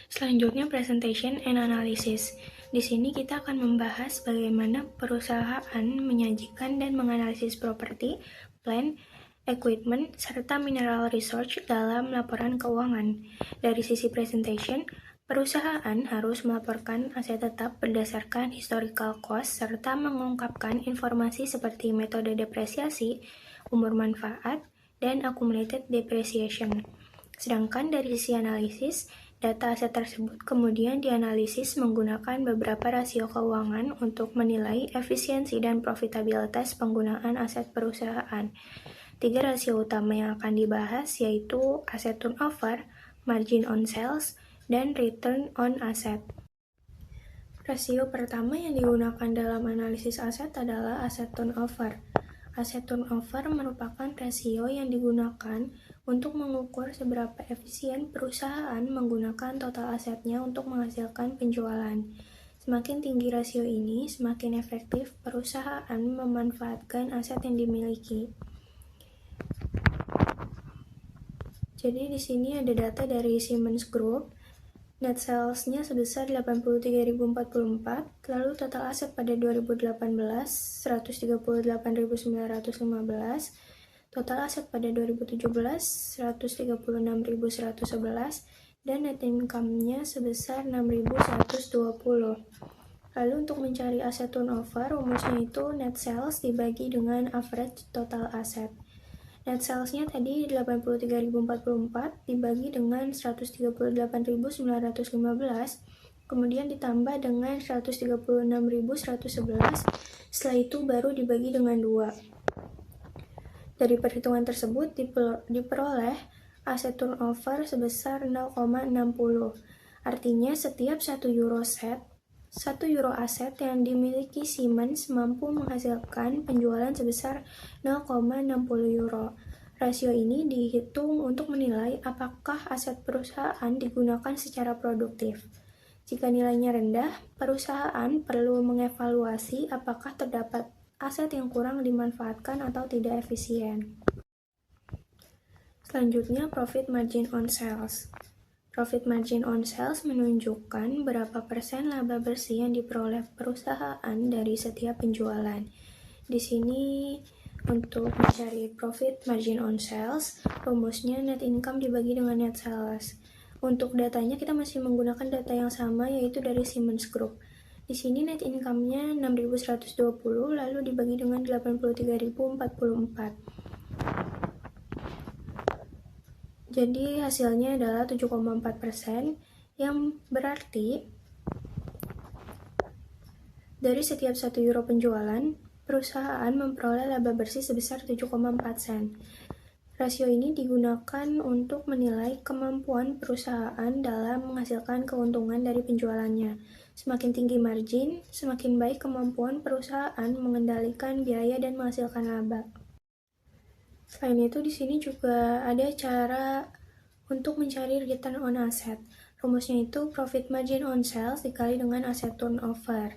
Selanjutnya, presentation and analysis. Di sini kita akan membahas bagaimana perusahaan menyajikan dan menganalisis properti, plant, equipment, serta mineral resource dalam laporan keuangan. Dari sisi presentation, perusahaan harus melaporkan aset tetap berdasarkan historical cost serta mengungkapkan informasi seperti metode depresiasi, umur manfaat, dan accumulated depreciation. Sedangkan dari sisi analisis, data aset tersebut kemudian dianalisis menggunakan beberapa rasio keuangan untuk menilai efisiensi dan profitabilitas penggunaan aset perusahaan. 3 rasio utama yang akan dibahas yaitu asset turnover, margin on sales, dan return on asset. Rasio pertama yang digunakan dalam analisis aset adalah asset turnover. Asset turnover merupakan rasio yang digunakan untuk mengukur seberapa efisien perusahaan menggunakan total asetnya untuk menghasilkan penjualan. Semakin tinggi rasio ini, semakin efektif perusahaan memanfaatkan aset yang dimiliki. Jadi di sini ada data dari Siemens Group. Net sales-nya sebesar 83.044, lalu total aset pada 2018 138.915, total aset pada 2017 136.111, dan net income-nya sebesar 6.120. Lalu untuk mencari aset turnover, rumusnya itu net sales dibagi dengan average total aset. Net sales-nya tadi 83.044 dibagi dengan 138.915, kemudian ditambah dengan 136.111, setelah itu baru dibagi dengan 2. Dari perhitungan tersebut diperoleh aset turnover sebesar 0,60. Artinya setiap 1 euro aset yang dimiliki Siemens mampu menghasilkan penjualan sebesar 0,60 euro. Rasio ini dihitung untuk menilai apakah aset perusahaan digunakan secara produktif. Jika nilainya rendah, perusahaan perlu mengevaluasi apakah terdapat aset yang kurang dimanfaatkan atau tidak efisien. Selanjutnya, profit margin on sales. Profit margin on sales menunjukkan berapa persen laba bersih yang diperoleh perusahaan dari setiap penjualan. Di sini untuk mencari profit margin on sales, rumusnya net income dibagi dengan net sales. Untuk datanya kita masih menggunakan data yang sama, yaitu dari Siemens Group. Di sini net income-nya 6.120 lalu dibagi dengan 83.044. Jadi hasilnya adalah 7,4%, yang berarti dari setiap 1 euro penjualan, perusahaan memperoleh laba bersih sebesar 7,4 sen. Rasio ini digunakan untuk menilai kemampuan perusahaan dalam menghasilkan keuntungan dari penjualannya. Semakin tinggi margin, semakin baik kemampuan perusahaan mengendalikan biaya dan menghasilkan laba. Selain itu, di sini juga ada cara untuk mencari return on asset. Rumusnya itu profit margin on sales dikali dengan asset turnover.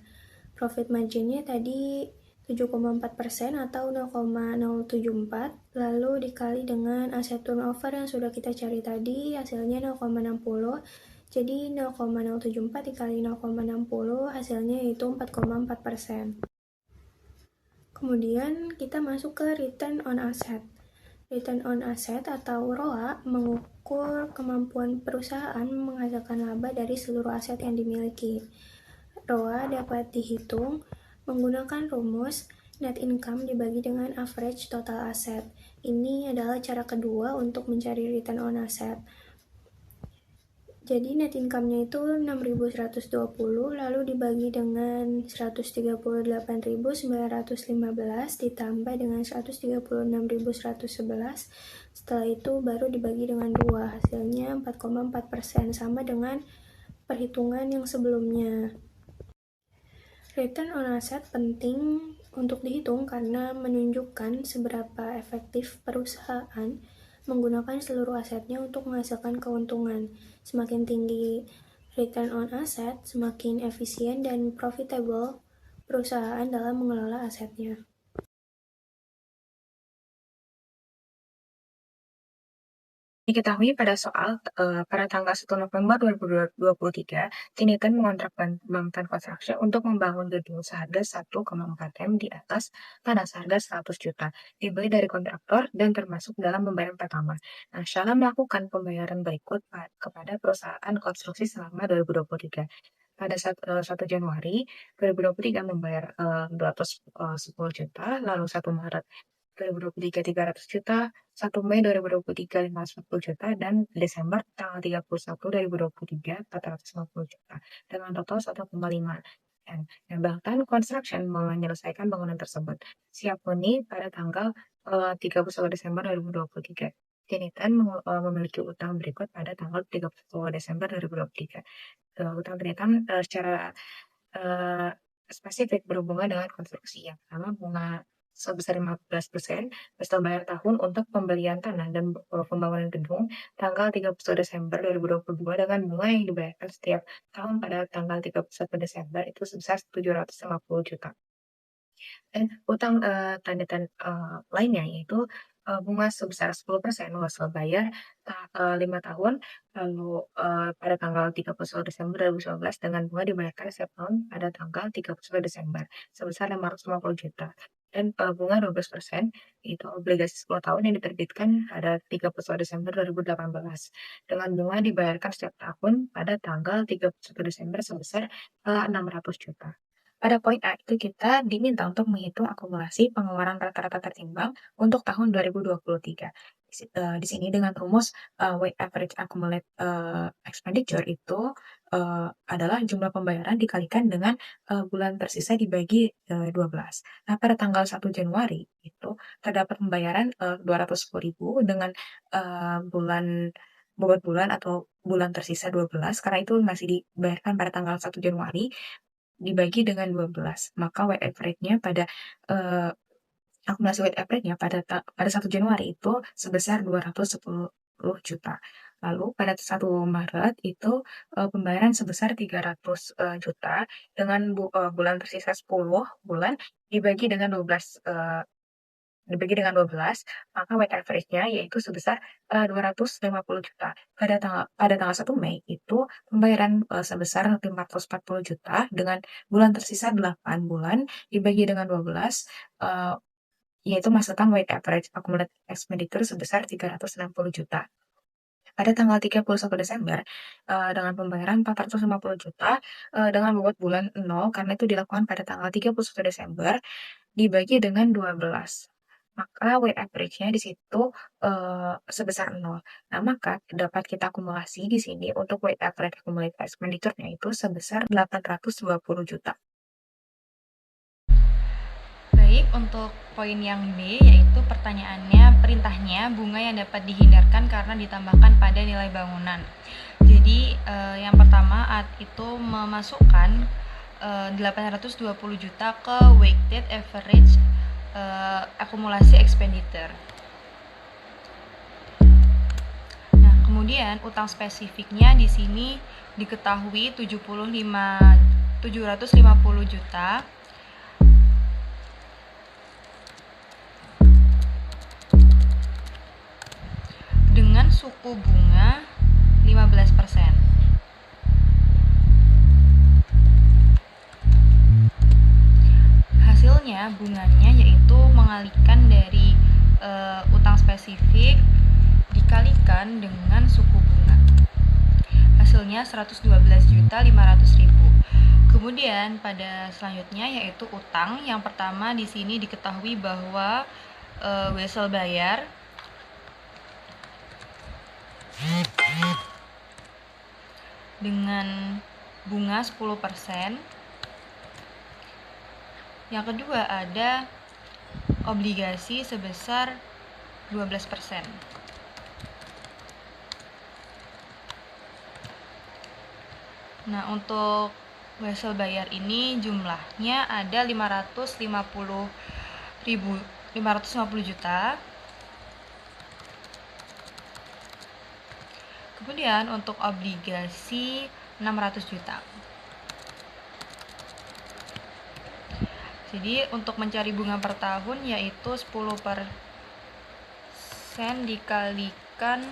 Profit marginnya tadi 7,4% atau 0,074, lalu dikali dengan aset turnover yang sudah kita cari tadi, hasilnya 0,60. Jadi 0,074 dikali 0,60 hasilnya yaitu 4,4%. Kemudian kita masuk ke return on asset. Return on asset atau ROA mengukur kemampuan perusahaan menghasilkan laba dari seluruh aset yang dimiliki. ROA dapat dihitung menggunakan rumus net income dibagi dengan average total asset. Ini adalah cara kedua untuk mencari return on asset. Jadi net income-nya itu 6.120 lalu dibagi dengan 138.915 ditambah dengan 136.111. Setelah itu baru dibagi dengan 2, hasilnya 4,4%, sama dengan perhitungan yang sebelumnya. Return on asset penting untuk dihitung karena menunjukkan seberapa efektif perusahaan menggunakan seluruh asetnya untuk menghasilkan keuntungan. Semakin tinggi return on asset, semakin efisien dan profitable perusahaan dalam mengelola asetnya. Diketahui pada pada tanggal 1 November 2023, Tiniten mengontrak Bangtan Construction untuk membangun gedung seharga 1,4 M di atas tanah seharga 100 juta, dibeli dari kontraktor dan termasuk dalam pembayaran pertama. Nah, Shala melakukan pembayaran berikut kepada perusahaan konstruksi selama 2023. Pada 1 Januari 2023 membayar 210 juta, lalu 1 Maret 2023 300 juta, 1 Mei 2023 540 juta, dan Desember tanggal 31 2023 450 juta, dengan total 1,5 M. Dan Bangtan Construction menyelesaikan bangunan tersebut siap huni pada tanggal 31 Desember 2023. Tiniten memiliki utang berikut pada tanggal 31 Desember 2023. Utang Tiniten secara spesifik berhubungan dengan konstruksi. Yang pertama, bunga sebesar 15% beserta bayar tahun untuk pembelian tanah dan pembangunan gedung tanggal 31 Desember 2022 dengan bunga yang dibayarkan setiap tahun pada tanggal 31 Desember itu sebesar 750 juta. Dan utang Tiniten lainnya yaitu bunga sebesar 10% wajib bayar 5 tahun, lalu pada tanggal 31 Desember 2019 dengan bunga dibayarkan setiap tahun pada tanggal 31 Desember sebesar 550 juta. Dan bunga 12% itu obligasi 10 tahun yang diterbitkan pada 31 Desember 2018 dengan bunga dibayarkan setiap tahun pada tanggal 31 Desember sebesar 600 juta. Pada poin A itu kita diminta untuk menghitung akumulasi pengeluaran rata-rata tertimbang untuk tahun 2023. Di sini dengan rumus weighted average accumulated expenditure itu adalah jumlah pembayaran dikalikan dengan bulan tersisa dibagi 12. Nah, pada tanggal 1 Januari itu terdapat pembayaran 210.000 dengan bulan bobot bulan atau bulan tersisa 12 karena itu masih dibayarkan pada tanggal 1 Januari dibagi dengan 12. Maka weight average-nya pada akumulasi weight average-nya pada 1 Januari itu sebesar 210 juta. Lalu pada 1 Maret itu pembayaran sebesar 300 juta dengan bulan tersisa 10 bulan dibagi dengan 12 maka weight average-nya yaitu sebesar 250 juta. Pada tanggal 1 Mei itu pembayaran sebesar 540 juta dengan bulan tersisa 8 bulan dibagi dengan 12, yaitu menghasilkan weight average accumulated expenditure sebesar 360 juta. Pada tanggal 31 Desember, dengan pembayaran 450 juta dengan bobot bulan 0 karena itu dilakukan pada tanggal 31 Desember dibagi dengan 12. Maka weight average-nya di situ sebesar 0. Nah, maka dapat kita akumulasi di sini untuk weight average accumulated expenditure-nya itu sebesar 820 juta. Baik, untuk poin yang B yaitu pertanyaannya perintahnya bunga yang dapat dihindarkan karena ditambahkan pada nilai bangunan. Jadi yang pertama itu memasukkan 820 juta ke weighted average akumulasi expenditure. Nah, kemudian utang spesifiknya di sini diketahui 750 juta. Dengan suku bunga 15%. Hasilnya bunganya yaitu mengalihkan dari utang spesifik dikalikan dengan suku bunga. Hasilnya 112.500.000. Kemudian pada selanjutnya yaitu utang. Yang pertama di sini diketahui bahwa wesel bayar dengan bunga 10%. Yang kedua ada obligasi sebesar 12%. Nah, untuk wesel bayar ini jumlahnya ada 550 juta. Kemudian untuk obligasi 600 juta. Jadi untuk mencari bunga per tahun yaitu 10% dikalikan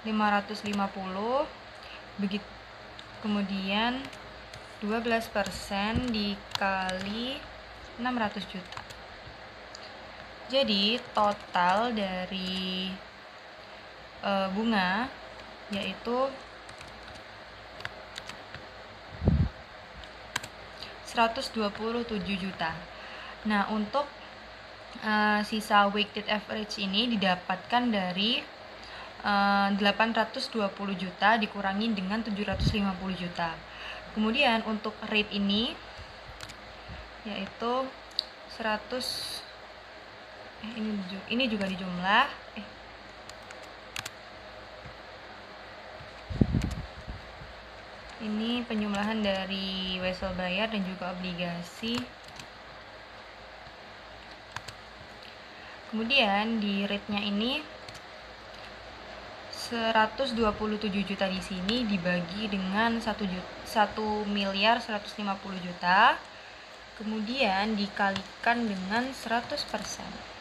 550, begitu kemudian 12% dikali 600 juta. Jadi total dari bunga yaitu 127 juta. Nah, untuk sisa weighted average ini didapatkan dari 820 juta dikurangi dengan 750 juta. Kemudian untuk rate ini yaitu 100 ini juga dijumlah ini penjumlahan dari wesel bayar dan juga obligasi. Kemudian di rate-nya ini 127 juta di sini dibagi dengan 1.150 juta. Kemudian dikalikan dengan 100%.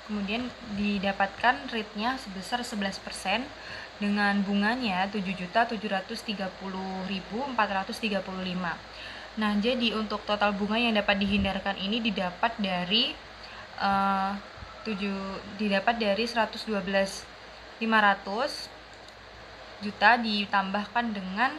Kemudian didapatkan rate-nya sebesar 11% dengan bunganya 7.730.435. Nah, jadi untuk total bunga yang dapat dihindarkan ini didapat dari 112.500 juta ditambahkan dengan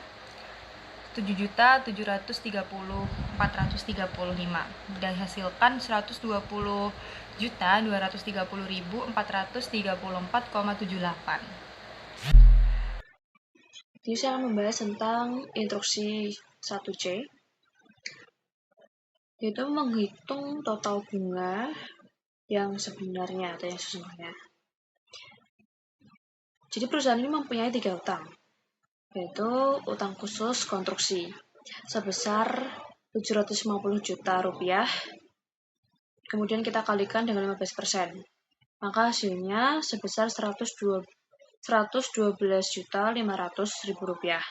7.730.435 dihasilkan 120.230.434,78. Jadi saya akan membahas tentang instruksi 1C. yaitu menghitung total bunga yang sebenarnya atau yang sesungguhnya. Jadi perusahaan ini mempunyai 3 utang, yaitu utang khusus konstruksi sebesar 750 juta rupiah, kemudian kita kalikan dengan 15%, maka hasilnya sebesar 112.500.000 rupiah.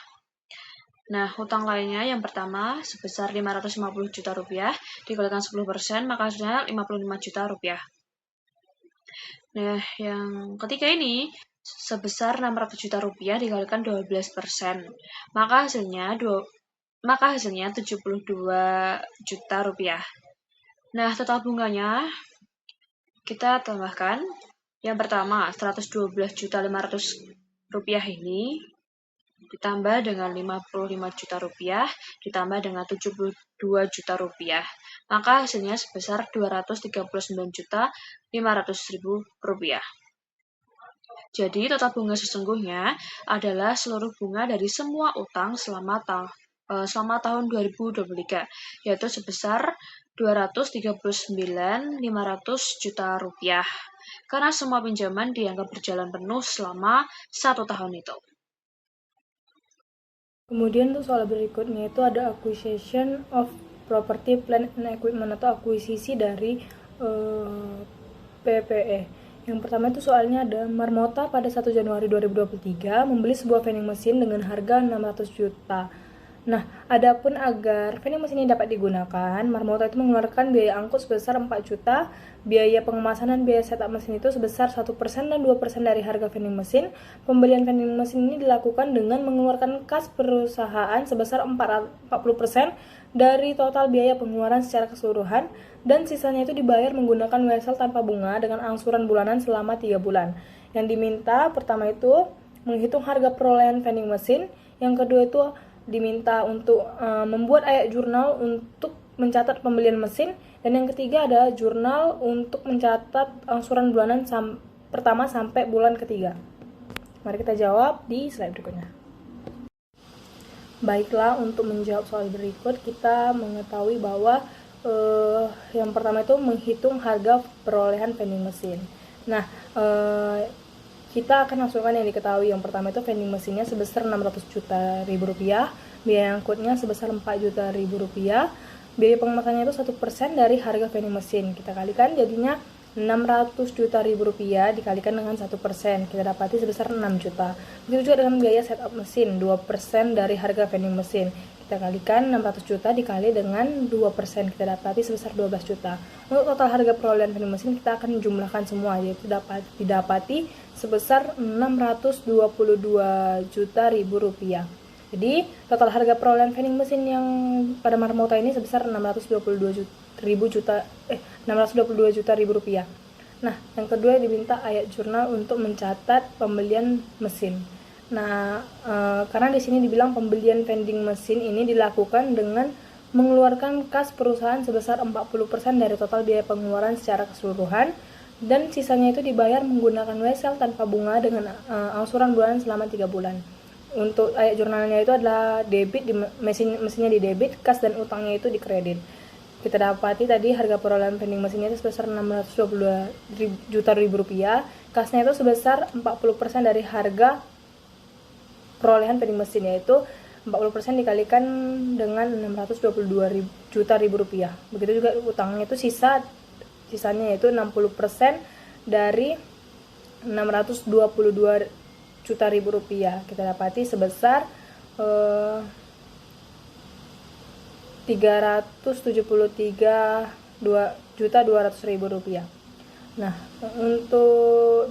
Nah, utang lainnya yang pertama sebesar 550 juta rupiah dikalikan 10%, maka hasilnya 55 juta rupiah. Nah, yang ketiga ini sebesar 600 juta rupiah dikalikan 12%, maka hasilnya 72 juta rupiah. Nah, total bunganya kita tambahkan. Yang pertama, 112.500.000 rupiah ini ditambah dengan 55 juta rupiah, ditambah dengan 72 juta rupiah. Maka hasilnya sebesar 239.500.000 rupiah. Jadi, total bunga sesungguhnya adalah seluruh bunga dari semua utang selama tahun 2023, yaitu sebesar 239.500 juta rupiah. Karena semua pinjaman dianggap berjalan penuh selama 1 tahun itu. Kemudian untuk soal berikutnya itu ada acquisition of property, plant and equipment atau akuisisi dari PPE. Yang pertama itu soalnya ada Marmota pada 1 Januari 2023 membeli sebuah vending machine dengan harga 600 juta. Nah, adapun agar vending machine ini dapat digunakan, Marmota itu mengeluarkan biaya angkut sebesar 4 juta, biaya pengemasan dan biaya setup mesin itu sebesar 1% dan 2% dari harga vending machine. Pembelian vending machine ini dilakukan dengan mengeluarkan kas perusahaan sebesar 40% dari total biaya pengeluaran secara keseluruhan, dan sisanya itu dibayar menggunakan wesel tanpa bunga dengan angsuran bulanan selama 3 bulan. Yang diminta pertama itu menghitung harga perolehan vending machine, yang kedua itu diminta untuk membuat ayat jurnal untuk mencatat pembelian mesin, dan yang ketiga ada jurnal untuk mencatat angsuran bulanan pertama sampai bulan ketiga. Mari kita jawab di slide berikutnya. Baiklah, untuk menjawab soal berikut kita mengetahui bahwa yang pertama itu menghitung harga perolehan vending machine. Nah, kita akan masukkan yang diketahui. Yang pertama itu vending mesinnya sebesar 600 juta rupiah, biaya angkutnya sebesar 4 juta rupiah, biaya pengemasannya itu 1% dari harga vending mesin. Kita kalikan jadinya 600 juta rupiah dikalikan dengan 1%, kita dapati sebesar 6 juta. Begitu juga dengan biaya setup mesin, 2% dari harga vending mesin. Kita kalikan 600 juta dikali dengan 2%, kita dapati sebesar 12 juta. Untuk total harga perolehan vending mesin kita akan jumlahkan semua, yaitu didapati sebesar 622 juta rupiah. Jadi total harga perolehan vending mesin yang pada Marmota ini sebesar 622 juta rupiah. Nah, yang kedua diminta ayat jurnal untuk mencatat pembelian mesin. Nah, karena di sini dibilang pembelian vending mesin ini dilakukan dengan mengeluarkan kas perusahaan sebesar 40% dari total biaya pengeluaran secara keseluruhan, dan sisanya itu dibayar menggunakan wesel tanpa bunga dengan angsuran bulanan selama 3 bulan. Untuk ayat jurnalnya itu adalah debit, mesinnya di debit, kas dan utangnya itu di kredit. Kita dapati tadi harga perolehan vending mesinnya itu sebesar 622 juta rupiah, kasnya itu sebesar 40% dari harga perolehan vending mesin, yaitu 40% dikalikan dengan 622 juta rupiah. Begitu juga utangnya itu sisanya yaitu 60% dari 622 juta rupiah. Kita dapati sebesar 373.200.000 rupiah. Nah,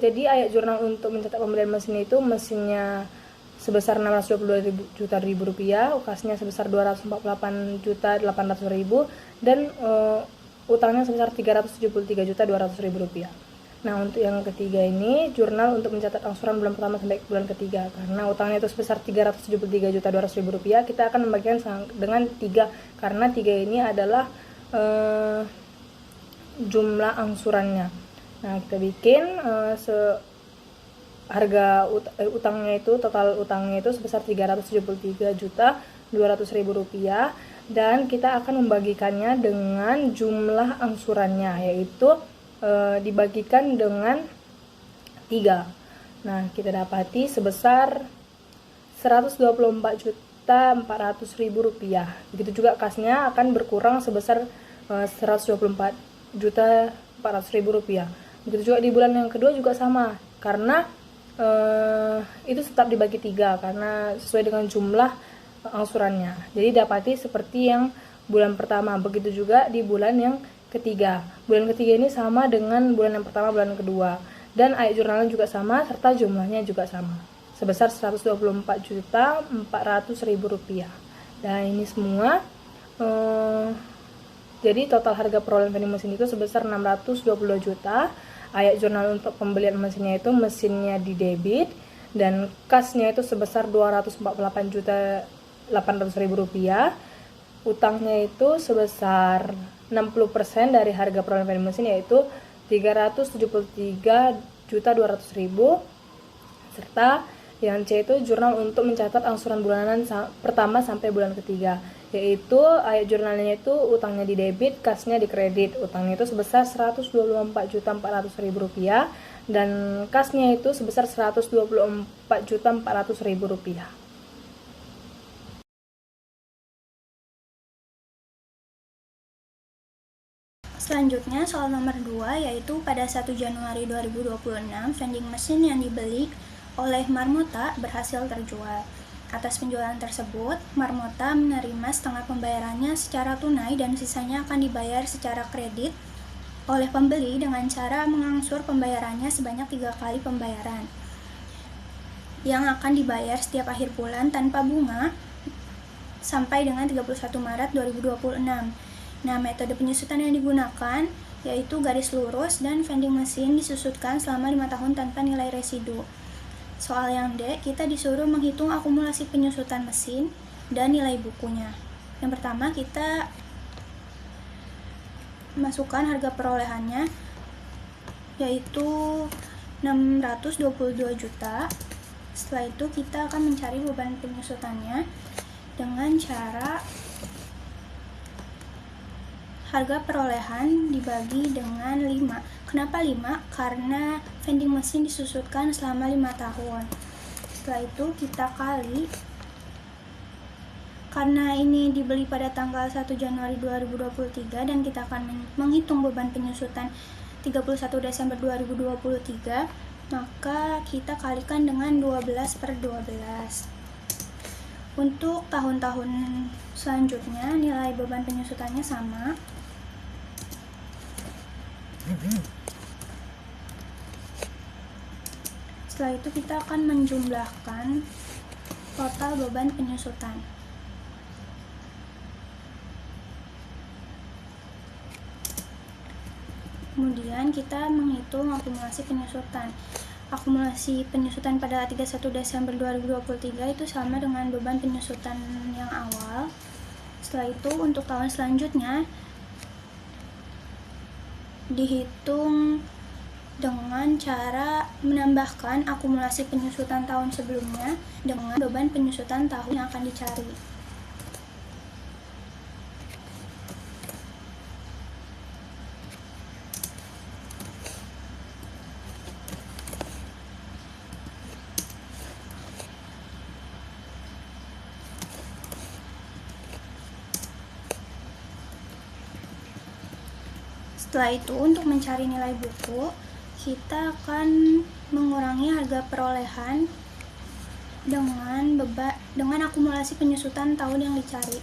jadi ayat jurnal untuk mencatat pembelian mesin itu mesinnya sebesar 622 juta rupiah, kasnya sebesar 248.800.000, dan utangnya sebesar 373.200.000 rupiah. Nah, untuk yang ketiga ini jurnal untuk mencatat angsuran bulan pertama sampai bulan ketiga. Karena utangnya itu sebesar 373.200.000 rupiah, kita akan membagikan dengan 3, karena 3 ini adalah jumlah angsurannya. Nah, kita bikin harga utangnya itu, total utangnya itu sebesar 373.200.000 rupiah, dan kita akan membagikannya dengan jumlah angsurannya, yaitu dibagikan dengan 3. Nah, kita dapati sebesar Rp124.400.000. Begitu juga kasnya akan berkurang sebesar Rp124.400.000. Begitu juga di bulan yang kedua juga sama, karena itu tetap dibagi 3 karena sesuai dengan jumlah angsurannya. Jadi dapati seperti yang bulan pertama, begitu juga di bulan yang ketiga. Bulan ketiga ini sama dengan bulan yang pertama, bulan kedua. Dan ayat jurnalnya juga sama, serta jumlahnya juga sama, sebesar Rp124.400.000. Dan ini semua jadi total harga perolehan vending mesin itu sebesar Rp622 juta. Ayat jurnal untuk pembelian mesinnya itu mesinnya di debit, dan kasnya itu sebesar Rp248.800.000. Utangnya itu sebesar 60% dari harga perolehan vending mesin, yaitu Rp373.200.000. Serta yang C itu jurnal untuk mencatat angsuran bulanan pertama sampai bulan ketiga, yaitu ayat jurnalnya itu utangnya di debit, kasnya di kredit. Utangnya itu sebesar Rp124.400.000 dan kasnya itu sebesar Rp124.400.000. Selanjutnya soal nomor 2, yaitu pada 1 Januari 2026 vending mesin yang dibeli oleh Marmota berhasil terjual. Atas penjualan tersebut, Marmota menerima setengah pembayarannya secara tunai dan sisanya akan dibayar secara kredit oleh pembeli dengan cara mengangsur pembayarannya sebanyak 3 kali pembayaran yang akan dibayar setiap akhir bulan tanpa bunga sampai dengan 31 Maret 2026. Nah, metode penyusutan yang digunakan yaitu garis lurus dan vending mesin disusutkan selama 5 tahun tanpa nilai residu. Soal yang D, kita disuruh menghitung akumulasi penyusutan mesin dan nilai bukunya. Yang pertama, kita masukkan harga perolehannya yaitu Rp622 juta. Setelah itu kita akan mencari beban penyusutannya dengan cara harga perolehan dibagi dengan 5. Kenapa 5? Karena vending mesin disusutkan selama 5 tahun. Setelah itu kita kali, karena ini dibeli pada tanggal 1 Januari 2023 dan kita akan menghitung beban penyusutan 31 Desember 2023, maka kita kalikan dengan 12/12. Untuk tahun-tahun selanjutnya nilai beban penyusutannya sama. Setelah itu kita akan menjumlahkan total beban penyusutan. Kemudian kita menghitung akumulasi penyusutan. Akumulasi penyusutan pada 31 Desember 2023 itu sama dengan beban penyusutan yang awal. Setelah itu untuk tahun selanjutnya dihitung dengan cara menambahkan akumulasi penyusutan tahun sebelumnya dengan beban penyusutan tahun yang akan dicari. Setelah itu, untuk mencari nilai buku, kita akan mengurangi harga perolehan dengan akumulasi penyusutan tahun yang dicari.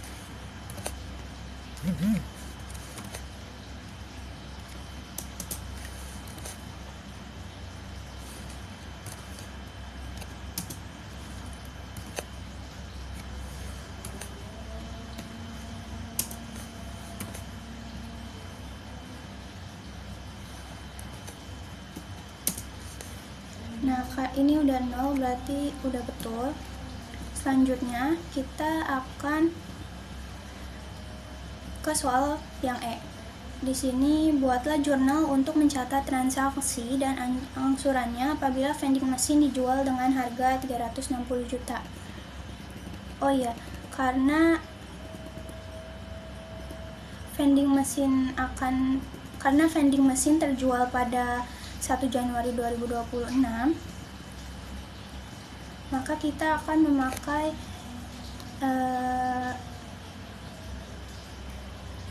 Nah, ini udah 0, berarti udah betul. Selanjutnya, kita akan ke soal yang E. Di sini, buatlah jurnal untuk mencatat transaksi dan angsurannya apabila vending mesin dijual dengan harga 360 juta. Oh iya, karena karena vending mesin terjual pada 1 Januari 2026, maka kita akan memakai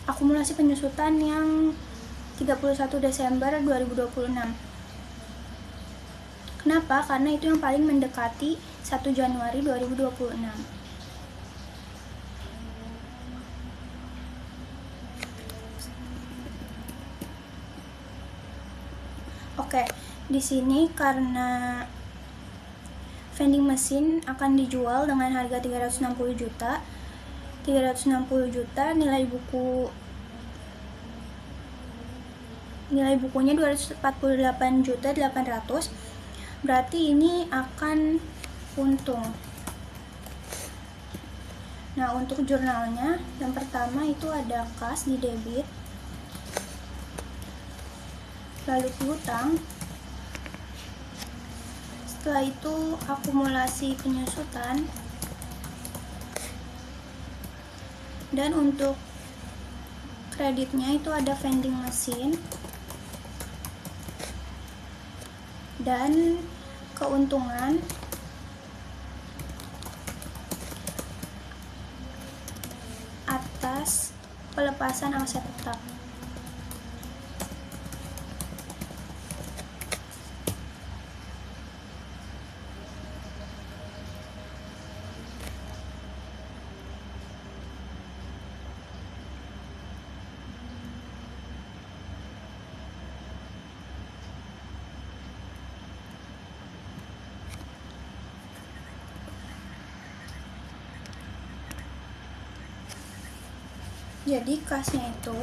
akumulasi penyusutan yang 31 Desember 2026. Kenapa? Karena itu yang paling mendekati 1 Januari 2026. Oke, di sini karena vending mesin akan dijual dengan harga 360 juta. 360 juta nilai bukunya 248.800.000. Berarti ini akan untung. Nah, untuk jurnalnya yang pertama itu ada kas di debit, lalu piutang, setelah itu akumulasi penyusutan, dan untuk kreditnya itu ada vending mesin, dan keuntungan atas pelepasan aset tetap. Jadi kasnya itu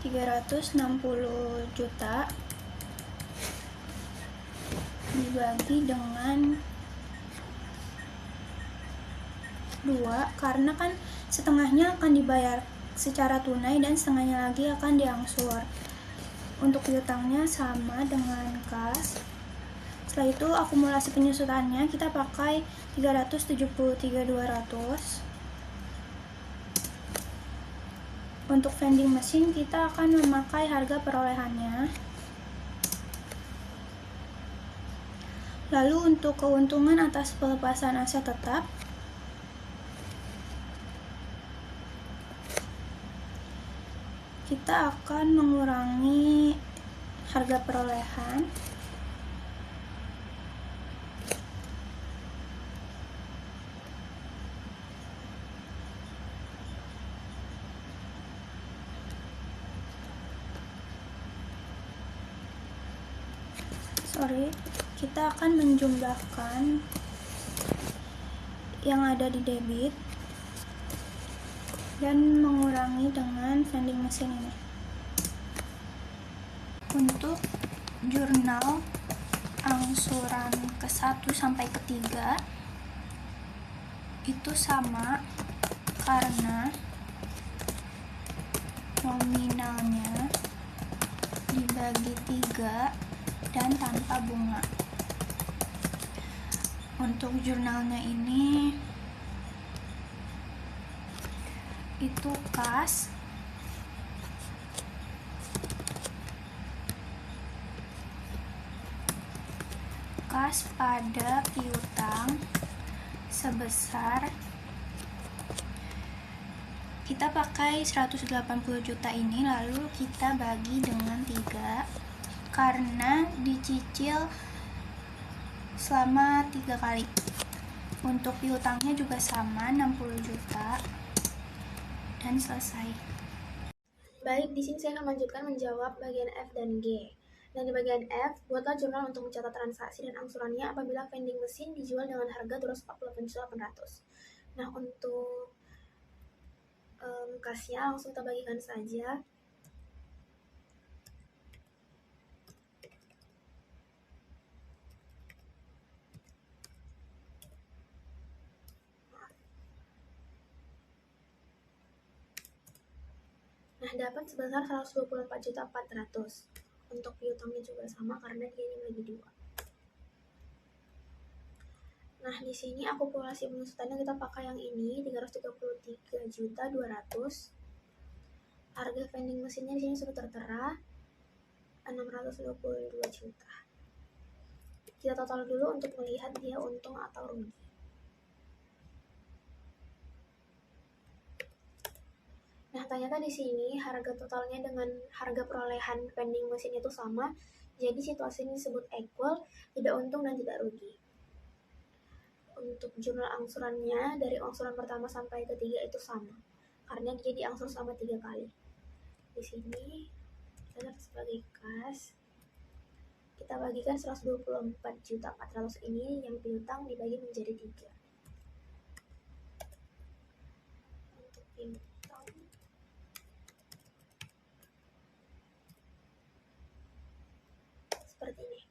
360 juta dibagi dengan 2, karena kan setengahnya akan dibayar secara tunai dan setengahnya lagi akan diangsur. Untuk piutangnya sama dengan kas. Setelah itu akumulasi penyusutannya kita pakai 373.200. Untuk vending mesin kita akan memakai harga perolehannya. Lalu untuk keuntungan atas pelepasan aset tetap, kita akan mengurangi harga perolehan kita akan menjumlahkan yang ada di debit dan mengurangi dengan vending mesin ini. Untuk jurnal angsuran ke-1 sampai ke-3 itu sama karena nominalnya dibagi 3 dan tanpa bunga. Untuk jurnalnya ini itu kas pada piutang sebesar, kita pakai 180 juta ini lalu kita bagi dengan 3 karena dicicil selama 3 kali. Untuk piutangnya juga sama 60 juta dan selesai. Baik, di sini saya akan lanjutkan menjawab bagian F dan G. Dan di bagian F, buatlah jurnal untuk mencatat transaksi dan angsurannya apabila vending mesin dijual dengan harga 248.800. Nah, untuk kasnya langsung kita bagikan saja. Nah, dapat sebesar 124.400. Untuk piutangnya juga sama karena dia dibagi 2. Nah, di sini akumulasi penyusutannya kita pakai yang ini, 333.200 Harga vending mesinnya di sini sudah tertera 622 juta. Kita total dulu untuk melihat dia untung atau rugi. Nah, ternyata di sini harga totalnya dengan harga perolehan vending mesin itu sama. Jadi situasi ini disebut equal, tidak untung dan tidak rugi. Untuk jumlah angsurannya dari angsuran pertama sampai ketiga itu sama, karena dia diangsur sama 3 kali. Di sini kita lihat sebagai kas, kita bagikan 124.400.000 ini yang piutang dibagi menjadi 3. Untuk piutang seperti ini.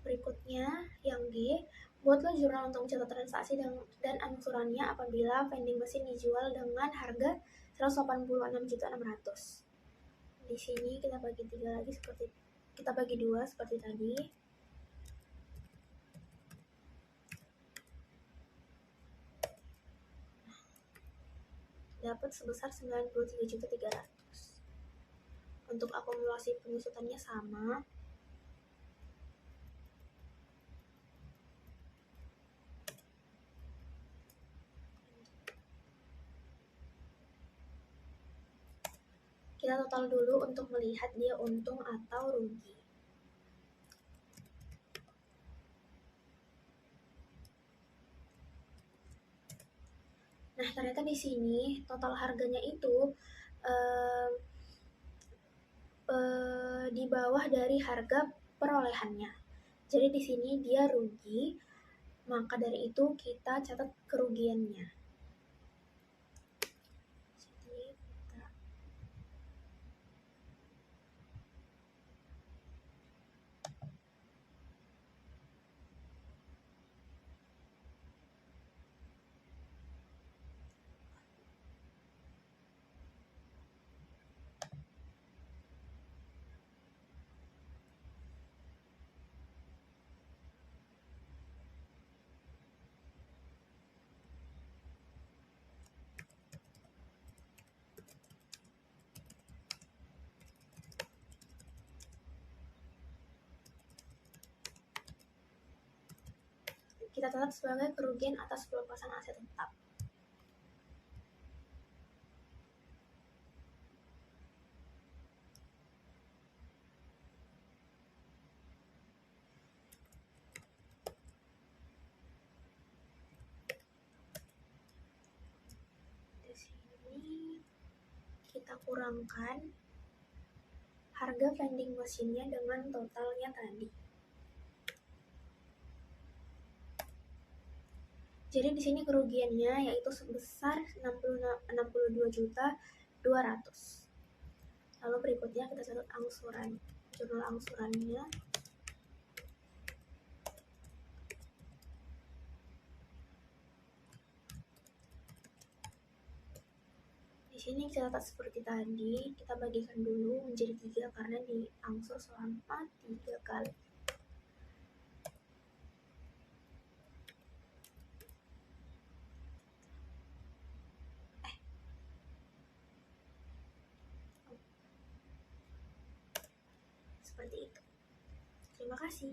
Berikutnya yang G, buatlah jurnal untuk mencatat transaksi dan angsurannya apabila vending mesin dijual dengan harga 186.600.000. Di sini kita bagi 3 lagi kita bagi 2 seperti tadi. Dapat sebesar 93.300.000. Untuk akumulasi penyusutannya sama. Kita total dulu untuk melihat dia untung atau rugi. Nah, ternyata di sini total harganya itu di bawah dari harga perolehannya. Jadi di sini dia rugi, maka dari itu kita catat kerugiannya. Kita catat sebagai kerugian atas pelepasan aset tetap. Di sini kita kurangkan harga vending mesinnya dengan totalnya tadi. Jadi di sini kerugiannya yaitu sebesar 62.200.000. Lalu berikutnya kita catat angsuran. Jurnal angsurannya. Di sini kita catat seperti tadi, kita bagikan dulu menjadi 3 karena diangsur selama 3 kali. Seperti itu. Terima kasih.